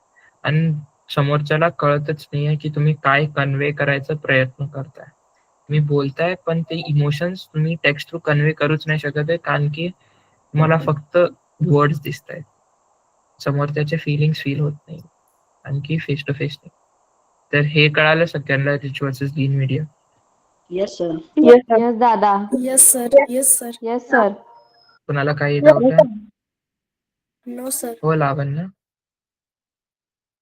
आणि समोरच्याला कळतच नाहीये की तुम्ही काय कन्वे करायचा प्रयत्न करताय. तुम्ही बोलताय पण ते इमोशन्स तुम्ही टेक्स्ट थ्रू कन्वे करूच नाही शकत आहे, कारण की तुम्हाला फक्त वर्ड्स दिसत आहेत, समोरच्याचे फिलिंग्स फील होत नाही, आणखी फेस टू फेस नाही. तर हे कळालं सगळ्यांना rich versus lean media. Yes sir. Yes दादा. Yes sir. Yes sir. Yes sir. कुणाला काही डाऊट आहे? No sir. हो लावण्य.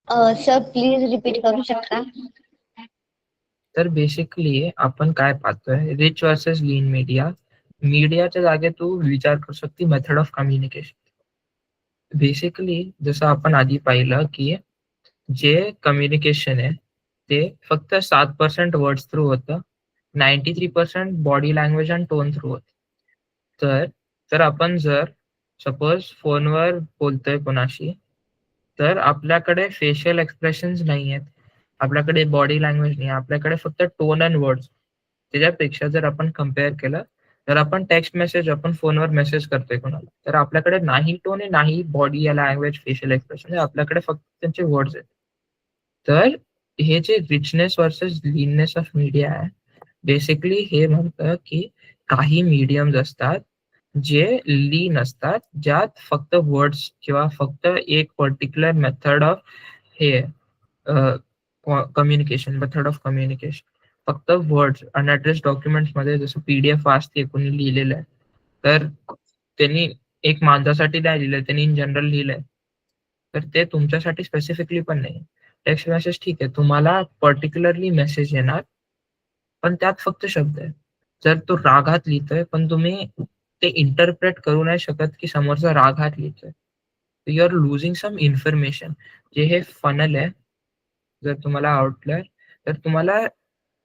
सर प्लीज रिपीट करू शकता? तर बेसिकली आपण काय पाहतोय, रिच वर्सेस लीन मीडिया. मीडियाच्या जागे तू विचार करू शकते मेथड ऑफ कम्युनिकेशन. बेसिकली जसं आपण आधी पाहिलं की जे कम्युनिकेशन आहे ते फक्त 7% वर्ड्स थ्रू होतं, 93% बॉडी लँग्वेज आणि टोन थ्रू होतं. तर आपण जर सपोज फोनवर बोलतोय कोणाशी, तर आपल्याकडे फेशियल एक्सप्रेशन्स नाही आहेत, आपल्याकडे बॉडी लँग्वेज नाही, आपल्याकडे फक्त टोन अँड वर्ड्स. त्याच्यापेक्षा जर आपण कम्पेअर केलं तर आपण टेक्स्ट मेसेज, आपण फोनवर मेसेज करतोय कोणाला, तर आपल्याकडे नाही टोन आहे, नाही बॉडी या लँग्वेज, फेशियल एक्सप्रेशन, आपल्याकडे फक्त त्यांचे वर्ड्स आहेत. तर हे जे रिचनेस वर्सेस लीननेस ऑफ मीडिया आहे, बेसिकली हे म्हणतं की काही मीडियम्स असतात जे लीन असतात, ज्यात फक्त वर्ड्स किंवा फक्त एक पर्टिक्युलर मेथड ऑफ हे कम्युनिकेशन, मेथड ऑफ कम्युनिकेशन, फक्त वर्ड्स अनएड्रेस डॉक्युमेंट्स मध्ये जसं पीडीएफ वाचते कोणी लिहिलेलं आहे, तर त्यांनी एक माणसासाठी नाही लिहिलंय, त्यांनी इन जनरल लिहिलंय, तर ते तुमच्यासाठी स्पेसिफिकली पण नाही. टेक्स्ट मेसेज ठीक आहे, तुम्हाला पर्टिक्युलरली मेसेज येणार, पण त्यात फक्त शब्द आहे. जर तो रागात लिहितोय पण तुम्ही ते इंटरप्रेट करू नाही शकत की समोरचा रागात लिहितोय, you are losing some information. जे हे फनल आहे, जर तुम्हाला आवडलंय तर तुम्हाला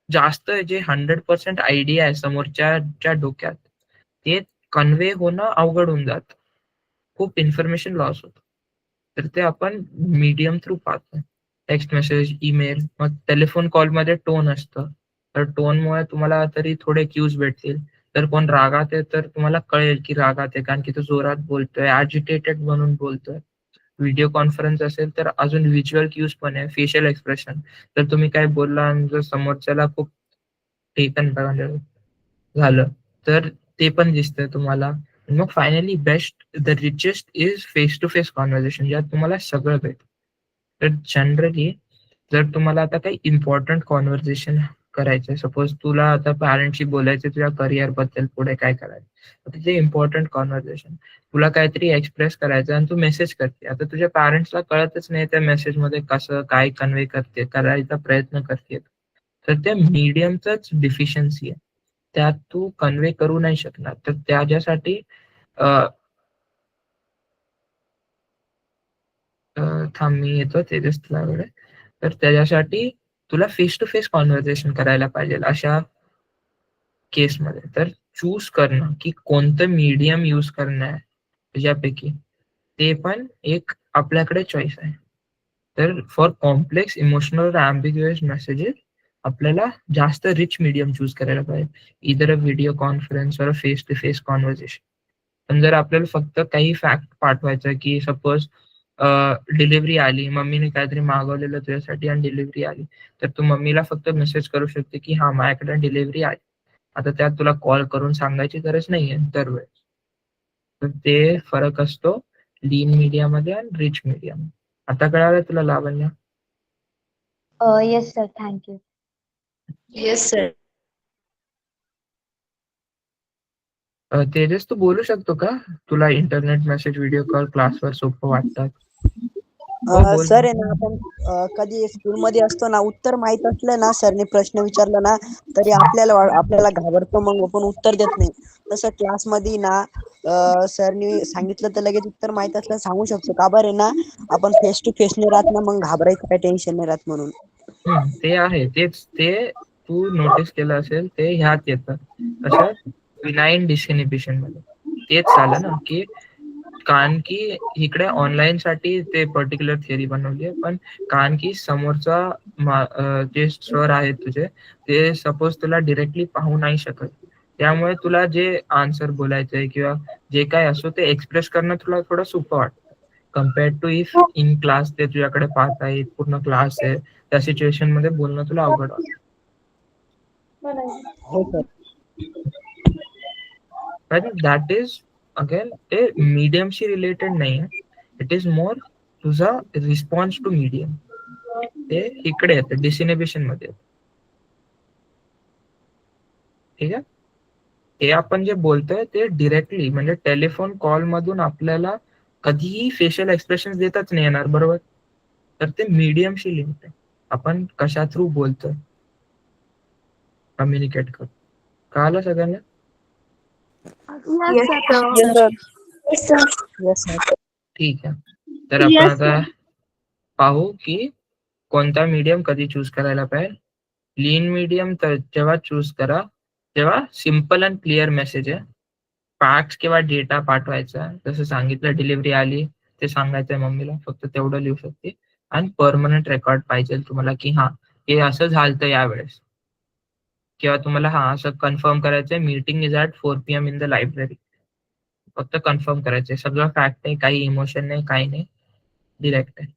जास्त जे 100% आयडिया आहे समोरच्या डोक्यात, ते कन्वे होणं अवघड होऊन जात, खूप इन्फॉर्मेशन लॉस होतो. तर ते आपण मीडियम थ्रू पाहतो. टेक्स्ट मेसेज, ईमेल, मग टेलिफोन कॉलमध्ये टोन असतं, तर टोनमुळे तुम्हाला तरी थोडे क्यूज भेटतील. तर कोण रागात आहे तर तुम्हाला कळेल की रागात आहे, कारण की तो जोरात बोलतोय, ॲजिटेटेड म्हणून बोलतोय. व्हिडिओ कॉन्फरन्स असेल तर अजून व्हिज्युअल क्यूज पण आहे, फेशियल एक्सप्रेशन. तर तुम्ही काय बोलला आणि जर समोरच्याला खूप टेकन झालं तर ते पण दिसतंय तुम्हाला. मग finally best, the richest is face to face conversation, ज्यात तुम्हाला सगळं भेटतं. तर जनरली जर तुम्हाला आता काही इम्पॉर्टंट कॉन्व्हर्सेशन करायचंय, सपोज तुला आता पॅरेंटशी बोलायचं तुझ्या करिअर बद्दल, पुढे काय करायचं, आता ते इम्पॉर्टंट कॉन्व्हर्सेशन, तुला काहीतरी एक्सप्रेस करायचं आणि तू मेसेज करते. आता तुझ्या पॅरेंट्सला कळतच नाही त्या मेसेज मध्ये कसं काय कन्वे करते, करायचा प्रयत्न करते, तर त्या मीडियमच डिफिशियन्सी आहे, त्यात तू कन्वे करू नाही शकणार. तर त्याच्यासाठी थांब मी येतो तेजसलाकडे. तर त्याच्यासाठी तुला फेस टू फेस कॉन्व्हर्सेशन करायला पाहिजे अशा केसमध्ये. तर चूज करणं की कोणतं मीडियम यूज करणं आहे त्याच्यापैकी, ते पण एक आपल्याकडे चॉईस आहे. तर फॉर कॉम्प्लेक्स इमोशनल अँबिग्युअस मेसेजेस आपल्याला जास्त रिच मीडियम चूज करायला पाहिजे, इधर अ व्हिडिओ कॉन्फरन्स और फेस टू फेस कॉन्व्हर्सेशन. पण जर आपल्याला फक्त काही फॅक्ट पाठवायचं की सपोज डिलिव्हरी आली, मम्मीने काहीतरी मागवलेलं तुझ्यासाठी आणि डिलिव्हरी आली, तर तू मम्मीला फक्त मेसेज करू शकते की हा माझ्याकडे डिलिव्हरी आली. आता त्यात तुला कॉल करून सांगायची गरज नाहीये दरवेळेस. तर ते फरक असतो लीन मीडिया मध्ये आणि रिच मीडिया. आता कळालं तुला Lavanya? Yes sir, thank you. Yes sir. Tejas तू बोलू शकतो का? तुला इंटरनेट मेसेज, व्हिडिओ कॉल क्लासवर सोपं वाटतात? हो बोल. सर आहे ना, आपण कधी स्कूलमध्ये असतो ना, उत्तर माहित असलं ना, सरने प्रश्न विचारला ना, तरी आपल्याला घाबरतो, मग आपण उत्तर देत नाही. तसं क्लासमध्ये ना सरने सांगितलं तर लगेच उत्तर माहित असलं सांगू शकतो. का बरं आहे ना, आपण फेस टू फेस नाही राहत ना, मग घाबरायचं काय टेन्शन नाही राहत म्हणून. ते आहे, तेच ते तू नोटीस केलं असेल, ते ह्यात येतं असं विनाईन डिसइनिबिशन मध्ये. तेच झालं ना की कारण की इकडे ऑनलाईन साठी ते पर्टिक्युलर थिअरी बनवली आहे, पण कारण की समोरचा जे सर आहेत तुझे, ते सपोज तुला डिरेक्टली पाहू नाही शकत, त्यामुळे तुला जे आन्सर बोलायचंय किंवा जे काय असो ते एक्सप्रेस करणं तुला थोडं सोपं वाटतं, compared to if in class ते तुझ्याकडे पाहत आहेत, पूर्ण क्लास आहे, त्या सिच्युएशन मध्ये बोलणं तुला अवघड वाटतं. हो सर. दॅट इज अगेन ते मीडियमशी रिलेटेड नाही आहे, इट इज मोर तुझा रिस्पॉन्स टू मीडियम, ते इकडे येतं डिसिनेबिशन मध्ये येतं. ठीक आहे, हे आपण जे बोलतोय ते डिरेक्टली म्हणजे टेलिफोन कॉल मधून आपल्याला कधीही फेशियल एक्सप्रेशन देताच नाही येणार, बरोबर? तर ते मीडियमशी लिंक आहे, आपण कशा थ्रू बोलतोय, कम्युनिकेट करतो. कळालं सगळ्यांना? Yes sir. Yes, sir. ठीक आहे, तर आपण आता पाहू की कोणता मीडियम कधी चूज करायला पाहिजे. लीन मीडियम तर जेव्हा चूज करा तेव्हा सिम्पल अँड क्लिअर मेसेज आहे, फॅक्ट्स किंवा डेटा पाठवायचा, जसं सांगितलं डिलिव्हरी आली ते सांगायचंय मम्मीला, फक्त तेवढं लिहू शकते. आणि परमनंट रेकॉर्ड पाहिजे तुम्हाला की हा हे असं झालं यावेळेस, किंवा तुम्हाला हा असं कन्फर्म करायचंय meeting is at 4 PM in the library, फक्त कन्फर्म करायचंय, सगळं फॅक्ट नाही, काही इमोशन नाही, काही नाही, डिरेक्ट आहे.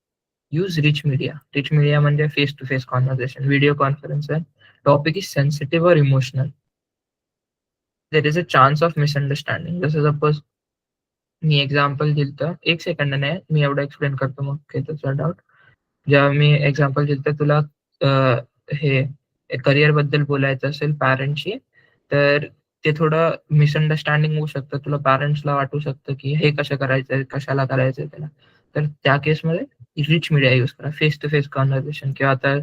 Use rich media. Rich media म्हणजे face to face conversation, video conference आहे, टॉपिक इज सेन्सिटिव्ह और emotional, there is a chance of misunderstanding. जसं सपोज मी एक्झाम्पल दिलं, एक सेकंड नाही मी एवढं एक्सप्लेन करतो मग काही तुझा डाऊट. जेव्हा मी एक्झाम्पल दिलं तुला हे करिअर बद्दल बोलायचं असेल पॅरेंटशी, तर ते थोडं मिसअंडरस्टँडिंग होऊ शकतं. तुला पॅरेंट्सला वाटू शकतं की हे कसं करायचंय, कशाला करायचंय त्याला. तर त्या केसमध्ये रिच मीडिया यूज करा, फेस टू फेस कॉन्व्हर्सेशन, किंवा आता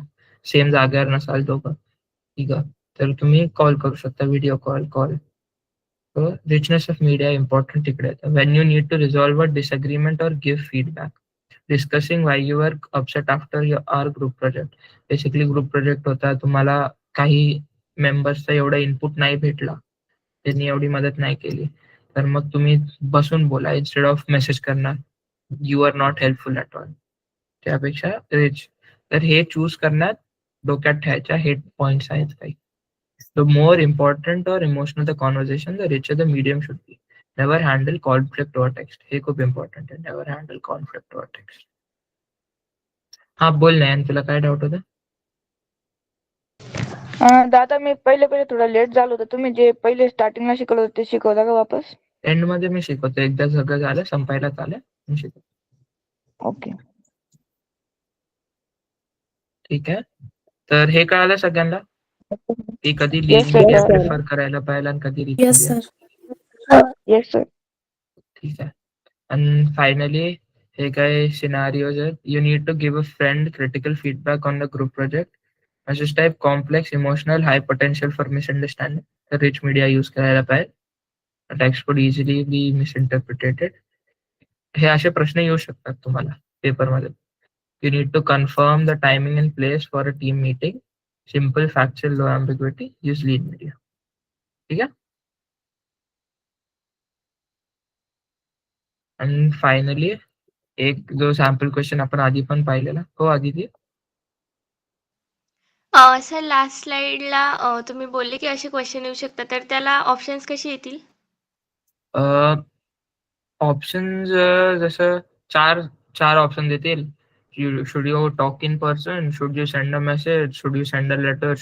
सेम जागेवर नसाल दोघं, ठीक आहे, तर तुम्ही कॉल करू शकता, video call. So richness of media important तिकडे येतं. When you need to resolve a disagreement or give feedback, discussing why you were upset after our group project. Basically group project होता, तुम्हाला काही मेंबर्सचा एवढा इनपुट नाही भेटला, त्यांनी एवढी मदत नाही केली, तर मग तुम्ही बसून बोला इन्स्टेड ऑफ मेसेज करणार you are not helpful at all. त्यापेक्षा रिच. तर हे चूज करण्यात डोक्यात ठेवायच्या हे पॉइंट्स आहेत काही. The more important or emotional the conversation, the richer the medium should be. Never handle conflict over text. हे खूप important आहे. Never handle conflict over text. हा बोल नाही, तुला काय डाऊट होता? दादा मी पहिले थोडं लेट झालो होतं. तुम्ही जे पहिले स्टार्टिंगला शिकवलं होतं ते शिकवता का वापस? एंड मध्ये मी शिकवतो, एकदा सगळं झालं संपायला आलं मी शिकवतो. ओके. ठीक आहे, तर हे कळालं सगळ्यांना की कधी Yes, lean sir. Media prefer करायला पाहिजे आणि कधी rich Yes, media. sir. Yes sir. ठीक आहे. आणि फायनली हे काय सिनारिओज आहेत. You need to give a friend critical feedback on the group project. Message type complex, emotional, high potential for misunderstanding. तर रिच मीडिया यूज करायला पाहिजे. टेक्स्ट कुड इझिली बी मिसइंटरप्रिटेटेड. हे असे प्रश्न येऊ शकतात तुम्हाला पेपरमध्ये. You need to confirm the timing and place for a team meeting. Simple, factual, low ambiguity, use lean media. ठीक आहे. आणि फायनली एक जो सॅम्पल क्वेश्चन आपण आधी पण पाहिलेला, हो आदिती. सर लास्ट स्लाइडला तुम्ही बोलले की असे क्वेश्चन येऊ शकतात, तर त्याला ऑप्शन्स कसे येतील? ऑप्शन्स जसं चार ऑप्शन देतील. Should you talk in person, should you send a message, should you send a letter,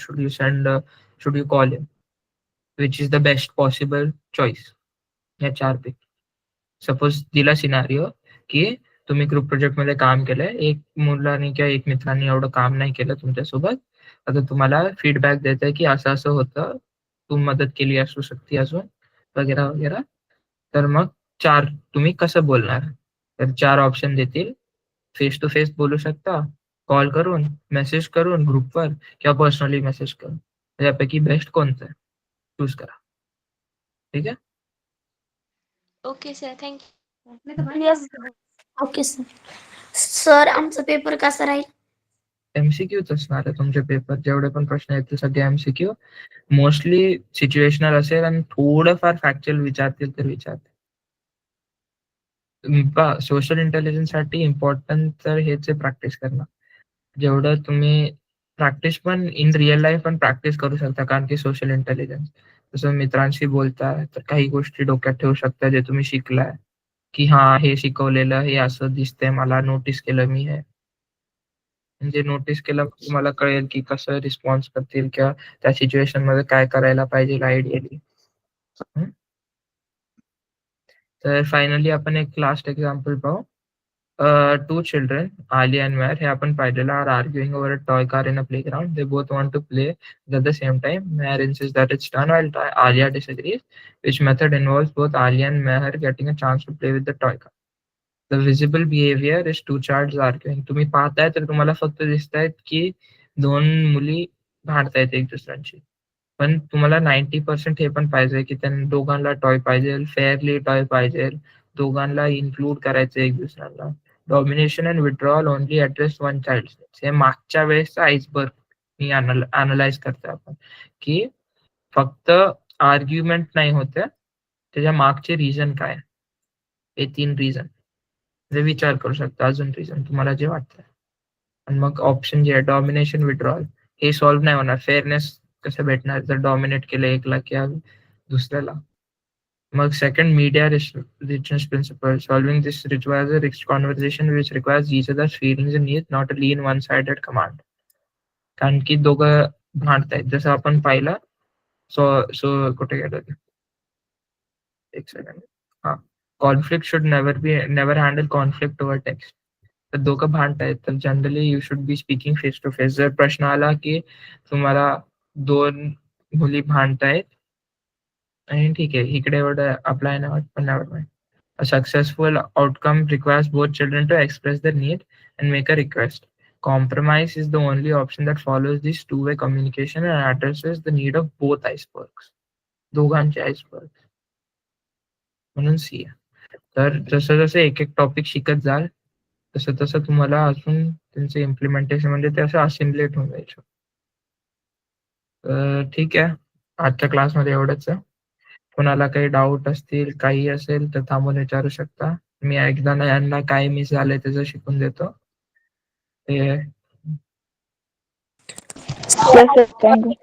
should you call him, which is the best possible choice या चार पैकी. सपोज दिला सिनारिओ की तुम्ही ग्रुप प्रोजेक्ट मध्ये काम केलंय, एक मुलाने किंवा एक मित्राने एवढं काम नाही केलं तुमच्यासोबत, आता तुम्हाला फीडबॅक देत आहे की असं असं होतं, तू मदत केली असू शकते अजून, वगैरे वगैरे. तर मग तुम्ही कसं बोलणार? तर 4 ऑप्शन देतील. फेस टू फेस बोलू शकता, कॉल करून, मेसेज करून ग्रुपवर, किंवा पर्सनली मेसेज करून. त्यापैकी बेस्ट कोणतं आहे चूज करा. ठीक आहे. Okay sir, thank you. Yes. Okay sir. Sir आमचा पेपर कसा राहील? एमसीक्यूच असणार आहे तुमचे पेपर. जेवढे पण प्रश्न आहेत ते सगळे एमसीक्यू. मोस्टली सिच्युएशनल असेल आणि थोडंफार फॅक्च्युअल विचारतील तर विचारतील. सोशल इंटेलिजन्स साठी इम्पॉर्टंट तर हेच आहे, प्रॅक्टिस करणं. जेवढं तुम्ही प्रॅक्टिस पण इन रिअल लाईफ पण प्रॅक्टिस करू शकता, कारण की सोशल इंटेलिजन्स जसं मित्रांशी बोलताय तर काही गोष्टी डोक्यात ठेवू शकता जे तुम्ही शिकलाय, की हा हे शिकवलेलं हे असं दिसतंय मला, नोटीस केलं मी हे. म्हणजे नोटीस केलं तुम्हाला कळेल की कसं रिस्पॉन्स करतील किंवा त्या सिच्युएशन मध्ये काय करायला पाहिजे आयडियली. तर फायनली आपण एक लास्ट एक्झाम्पल पाहू. Two children, Ali and Meher, हे आपण पाहिलेलं, are arguing over a toy car in a playground. They both want to play, but at the same time, Meher insists that it's done while Alia disagrees, which method involves both Ali and Meher getting a chance to play with the toy car. The visible behavior is two childs arguing. तुम्ही पाहताय तर तुम्हाला फक्त दिसतायत की दोन मुली भांडतायत एक दुसऱ्यांशी, पण तुम्हाला 90% हे पण पाहिजे की त्यांना दोघांना टॉय पाहिजे, फेअरली टॉय पाहिजे, दोघांना इन्क्लूड करायचं एक दुसऱ्यांना. Domination and withdrawal only address one child. हे मागच्या वेळेसचा आईसबर्ग मी अनालाइज करतोय आपण, की फक्त आर्ग्युमेंट नाही होते, त्याच्या मागचे रिझन काय, हे 3 रिझन विचार करू शकता. अजून रिझन तुम्हाला जे वाटतं. आणि मग ऑप्शन जे आहे डॉमिनेशन, विड्रॉल, हे सॉल्व्ह नाही होणार. फेअरनेस कसं भेटणार जर डॉमिनेट केलं एकला किंवा दुसऱ्याला. मग second, media richness principle. Solving this requires a rich conversation which requires each other's feelings and needs, not a lean one-sided command. कारण की भांडतायत. जसं आपण पाहिलं सो कुठे गेलं ते? एक सेकंड. हां. Conflict should never handle conflict over text. तर दोघं भांडतायत तर generally you should be speaking face to face. जर प्रश्न आला की तुम्हाला 2 मुली भांडतायत आणि ठीक आहे, इकडे एवढं अप्लाय नाही होत, पण never mind. A successful outcome requires both children to express their need and make a request. Compromise is the only option that follows this two-way communication and addresses the need of both icebergs. दोघांचे icebergs. म्हणून सी. तर जसं जसं एक एक टॉपिक शिकत जाल तसं तसं तुम्हाला अजून त्यांचं इम्प्लिमेंटेशन म्हणजे ते असं असिम्युलेट होऊन जायचं. तर ठीक आहे, आजच्या क्लासमध्ये एवढंच आहे. कोणाला काही डाऊट असतील, काही असेल तर थांबून विचारू शकता. मी एकदा ना यांना काय मिस झालंय त्याचं शिकून देतो. ते Yes, sir. Thank you.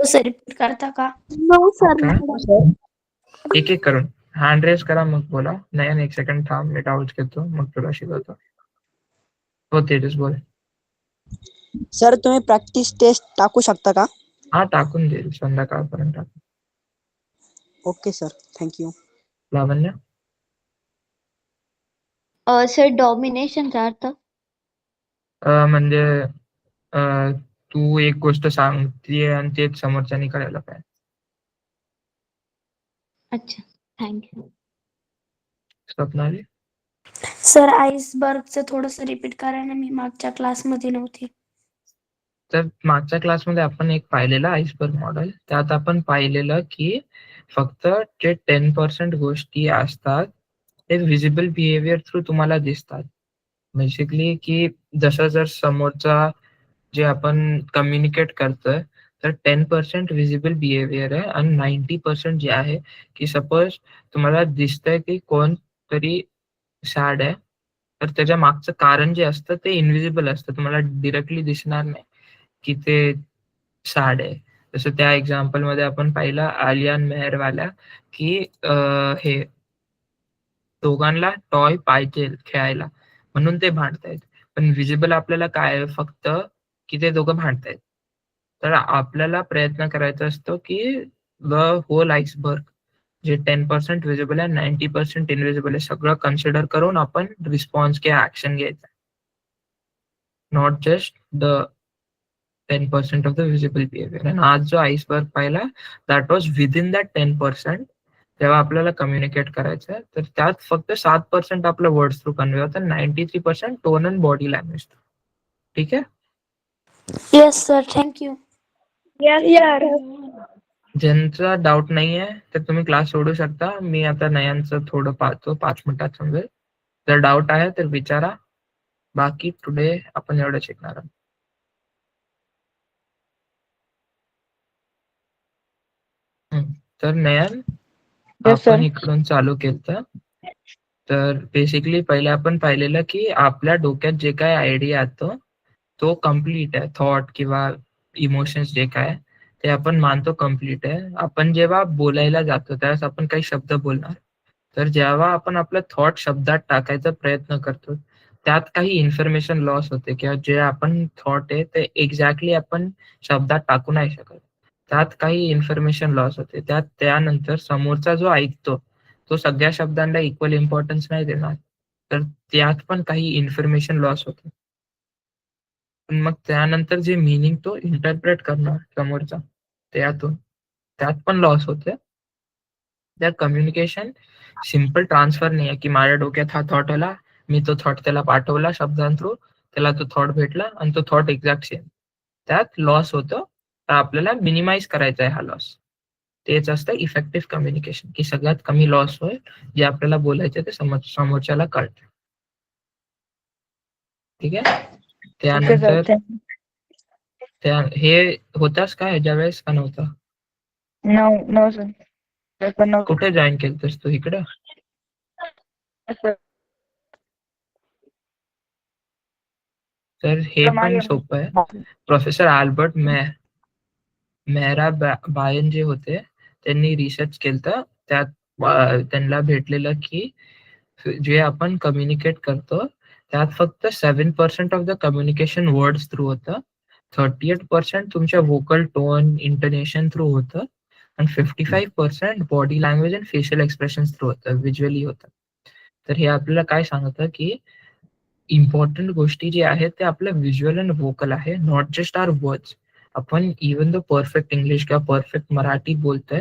Sir repeat करता का? No sir. काय? एक एक करून हँड रेस करा, मग बोला. नाही, एक सेकंड थांब, मी डाऊट घेतो, मग तुला शिकवतो. हो तेजस बोल. सर तुम्ही प्रॅक्टिस टेस्ट टाकू शकता का? हा टाकून देईल संध्याकाळपर्यंत टाकून. Okay sir, thank you. Lavanya. Sir डॉमिनेशनचा अर्थ? म्हणजे तू एक गोष्ट सांगतीये आणि तेच समोरच्यानी करायला पाहिजे. अच्छा, थँक्यू. स्वप्नाली. सर आईसबर्गचं थोडंसं रिपीट करा ना, मी मागच्या क्लासमध्ये नव्हती. तर मागच्या क्लासमध्ये आपण एक पाहिलेलं आइसबर्ग मॉडेल. त्यात आपण पाहिलेलं की फक्त जे 10% गोष्टी असतात ते व्हिजिबल बिहेवियर थ्रू तुम्हाला दिसतात. बेसिकली की जसं जर समोरचा जे आपण कम्युनिकेट करतोय तर 10% व्हिजिबल बिहेवियर आहे आणि 90% जे आहे की सपोज तुम्हाला दिसतंय की कोणतरी सॅड आहे, तर त्याच्या मागचं कारण जे असतं ते इनव्हिजिबल असतं. तुम्हाला डिरेक्टली दिसणार नाही की ते सॅड आहे. जसं त्या एक्झाम्पलमध्ये आपण पाहिलं आलिया आणि मेहरवाल्या की हे दोघांना टॉय पाहिजे खेळायला म्हणून ते भांडतायत. पण व्हिजिबल आपल्याला काय आहे फक्त की ते दोघं भांडतायत. तर आपल्याला प्रयत्न करायचा असतो की द होल आइसबर्ग जे 10% व्हिजिबल आहे, 90% इनव्हिजिबल आहे, सगळं कन्सिडर करून आपण रिस्पॉन्स किंवा ऍक्शन घ्यायचा. Not just the 10% of the visible behaviour. आणि आज जो आइसबर्ग पाहिला दॅट वॉज विदिन दॅट 10%. तेव्हा आपल्याला कम्युनिकेट करायचं आहे तर त्यात फक्त 7% आपलं वर्ड्स थ्रू कन्वे होतं, 93% टोन अँड बॉडी लँग्वेज. ठीक आहे. Yes sir, thank you. ज्यांचा डाऊट नाहीये तर तुम्ही क्लास सोडू शकता. मी आता नयांचं थोडं पाहतो, 5 मिनिटात समजेल. जर डाऊट आहे तर विचारा. बाकी टुडे आपण एवढं शिकणार आहोत. तर नयन Yes, आपण sir. इकडून चालू केलं. तर बेसिकली पहिले आपण पाहिलेलं की आपल्या डोक्यात जे काय आयडिया येतो तो कम्प्लीट आहे. थॉट किंवा इमोशन्स जे काय ते आपण मानतो कम्प्लीट आहे. आपण जेव्हा बोलायला जातो त्यावेळेस आपण काही शब्द बोलणार. तर जेव्हा आपण आपलं थॉट शब्दात टाकायचा प्रयत्न करतो त्यात काही इन्फॉर्मेशन लॉस होते किंवा जे आपण थॉट आहे ते एक्झॅक्टली आपण शब्दात टाकू नाही शकत. त्यात काही इन्फॉर्मेशन लॉस होते. त्यानंतर समोरचा जो ऐकतो तो सगळ्या शब्दांना इक्वल इम्पॉर्टन्स नाही देणार. तर त्यात पण काही इन्फॉर्मेशन लॉस होते. पण मग त्यानंतर जे मीनिंग तो इंटरप्रेट करणार समोरचा त्यात पण लॉस होते. त्या कम्युनिकेशन सिम्पल ट्रान्सफर नाही आहे की माझ्या डोक्यात हा थॉट आला, मी तो थॉट त्याला पाठवला शब्दां थ्रू, त्याला तो थॉट भेटला आणि तो थॉट एक्झॅक्ट सेम. त्यात लॉस होतो. तर आपल्याला मिनिमाइज करायचा आहे हा लॉस. तेच असतं इफेक्टिव्ह कम्युनिकेशन की सगळ्यात कमी लॉस होईल, जे आपल्याला बोलायचं ते समोरच्याला कळतं. ठीक आहे. Okay, sir. त्यानंतर Thank you. हे होतास का ह्याच्या वेळेस का नव्हतं? No, sir. Yes, sir, no. कुठे जॉईन केलंस तू इकडे? Yes, sir. तर हे पण सोपं आहे. प्रोफेसर अल्बर्ट मेहरा बायन जे होते त्यांनी रिसर्च केलं. त्यात त्यांना भेटलेलं की जे आपण कम्युनिकेट करतो त्यात फक्त 7% of the communication words through होतं 38% तुमच्या व्होकल टोन, इंटोनेशन थ्रू होतं आणि 55% बॉडी लँग्वेज आणि फेशियल एक्सप्रेशन्स थ्रू होतं, व्हिज्युअली होतं. तर हे आपल्याला काय सांगतं, की इम्पॉर्टंट गोष्टी जे आहेत ते आपलं व्हिज्युअल आणि व्होकल आहे, नॉट जस्ट आवर वर्ड्स. आपण इव्हन दो परफेक्ट इंग्लिश किंवा परफेक्ट मराठी बोलतोय,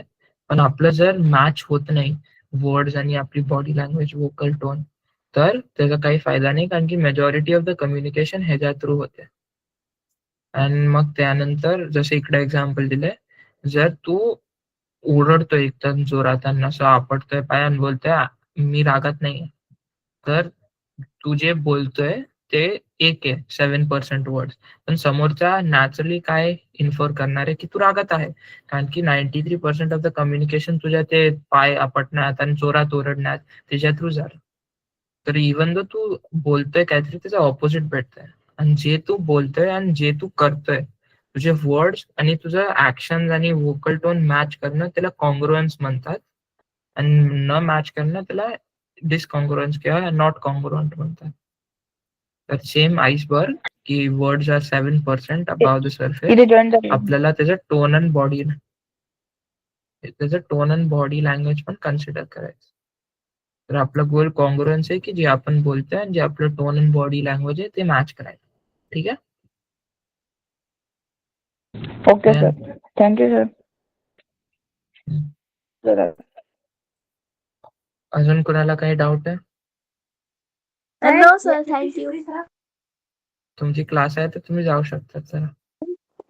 पण आपलं जर मॅच होत नाही वर्ड्स आणि आपली बॉडी लँग्वेज, व्होकल टोन, तर त्याचा काही फायदा नाही, कारण की मेजॉरिटी ऑफ द कम्युनिकेशन ह्याच्या थ्रू होते. आणि मग त्यानंतर जसं इकडे एक्झाम्पल दिलंय, जर तू ओरडतोय एकदम जोरात आणि असं आपटतोय पाय आणि बोलतोय मी रागात नाहीये, तर तू जे बोलतोय ते एक आहे 7% वर्ड्स, पण समोरचा नॅचरली काय इन्फर करणार आहे की तू रागात आहे, कारण की 93% ऑफ द कम्युनिकेशन तुझ्या ते पाय आपटण्यात आणि जोरात ओरडण्यात त्याच्या थ्रू झालं. तर इवन दो तू बोलतोय काहीतरी त्याचं ऑपोजिट भेटतंय, आणि जे तू बोलतोय आणि जे तू करतोय, तुझे वर्ड्स आणि तुझं ऍक्शन आणि व्होकल टोन मॅच करणं त्याला कॉन्ग्रुअन्स म्हणतात, आणि न मॅच करणं त्याला डिसकॉन्ग्रुअन्स किंवा नॉट कॉन्ग्रुअंट म्हणतात. तर सेम आइसबर्ग की words are 7% above the surface, इथे जॉईन झाले. आपल्याला त्याचं टोन अँड बॉडी लँग्वेज पण कन्सिडर करायचं. तर आपला गोल कॉन्ग्रुअन्स आहे की जे आपण बोलतोय आणि जे आपलं टोन अँड बॉडी लँग्वेज आहे ते मॅच करायचं. ठीक आहे. Okay sir, thank you sir. Sir अजून कोणाला काही डाऊट आहे? No sir, thank you. तुमची क्लास आहे तर तुम्ही जाऊ शकता. चला,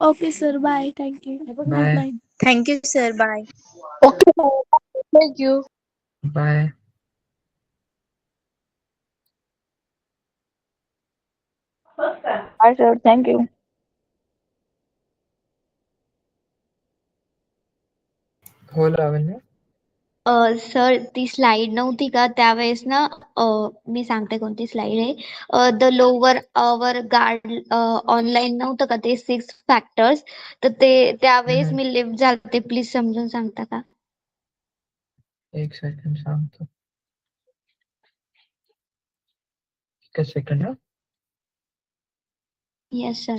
okay sir, bye. Thank you. Bye. Thank you sir, bye. Okay thank you. Bye. Bye sir, thank you. हो लावण्य. सर ती स्लाइड नव्हती का त्यावेळेस ना, मी सांगते कोणती स्लाइड आहे. The lower our guard online नव्हतं का ते 6 फॅक्टर्स, तर ते त्यावेळेस मी लिफ्ट झालते, प्लीज समजून सांगता का? एक सेकंड सांगतो. एक सेकंड. Yes sir.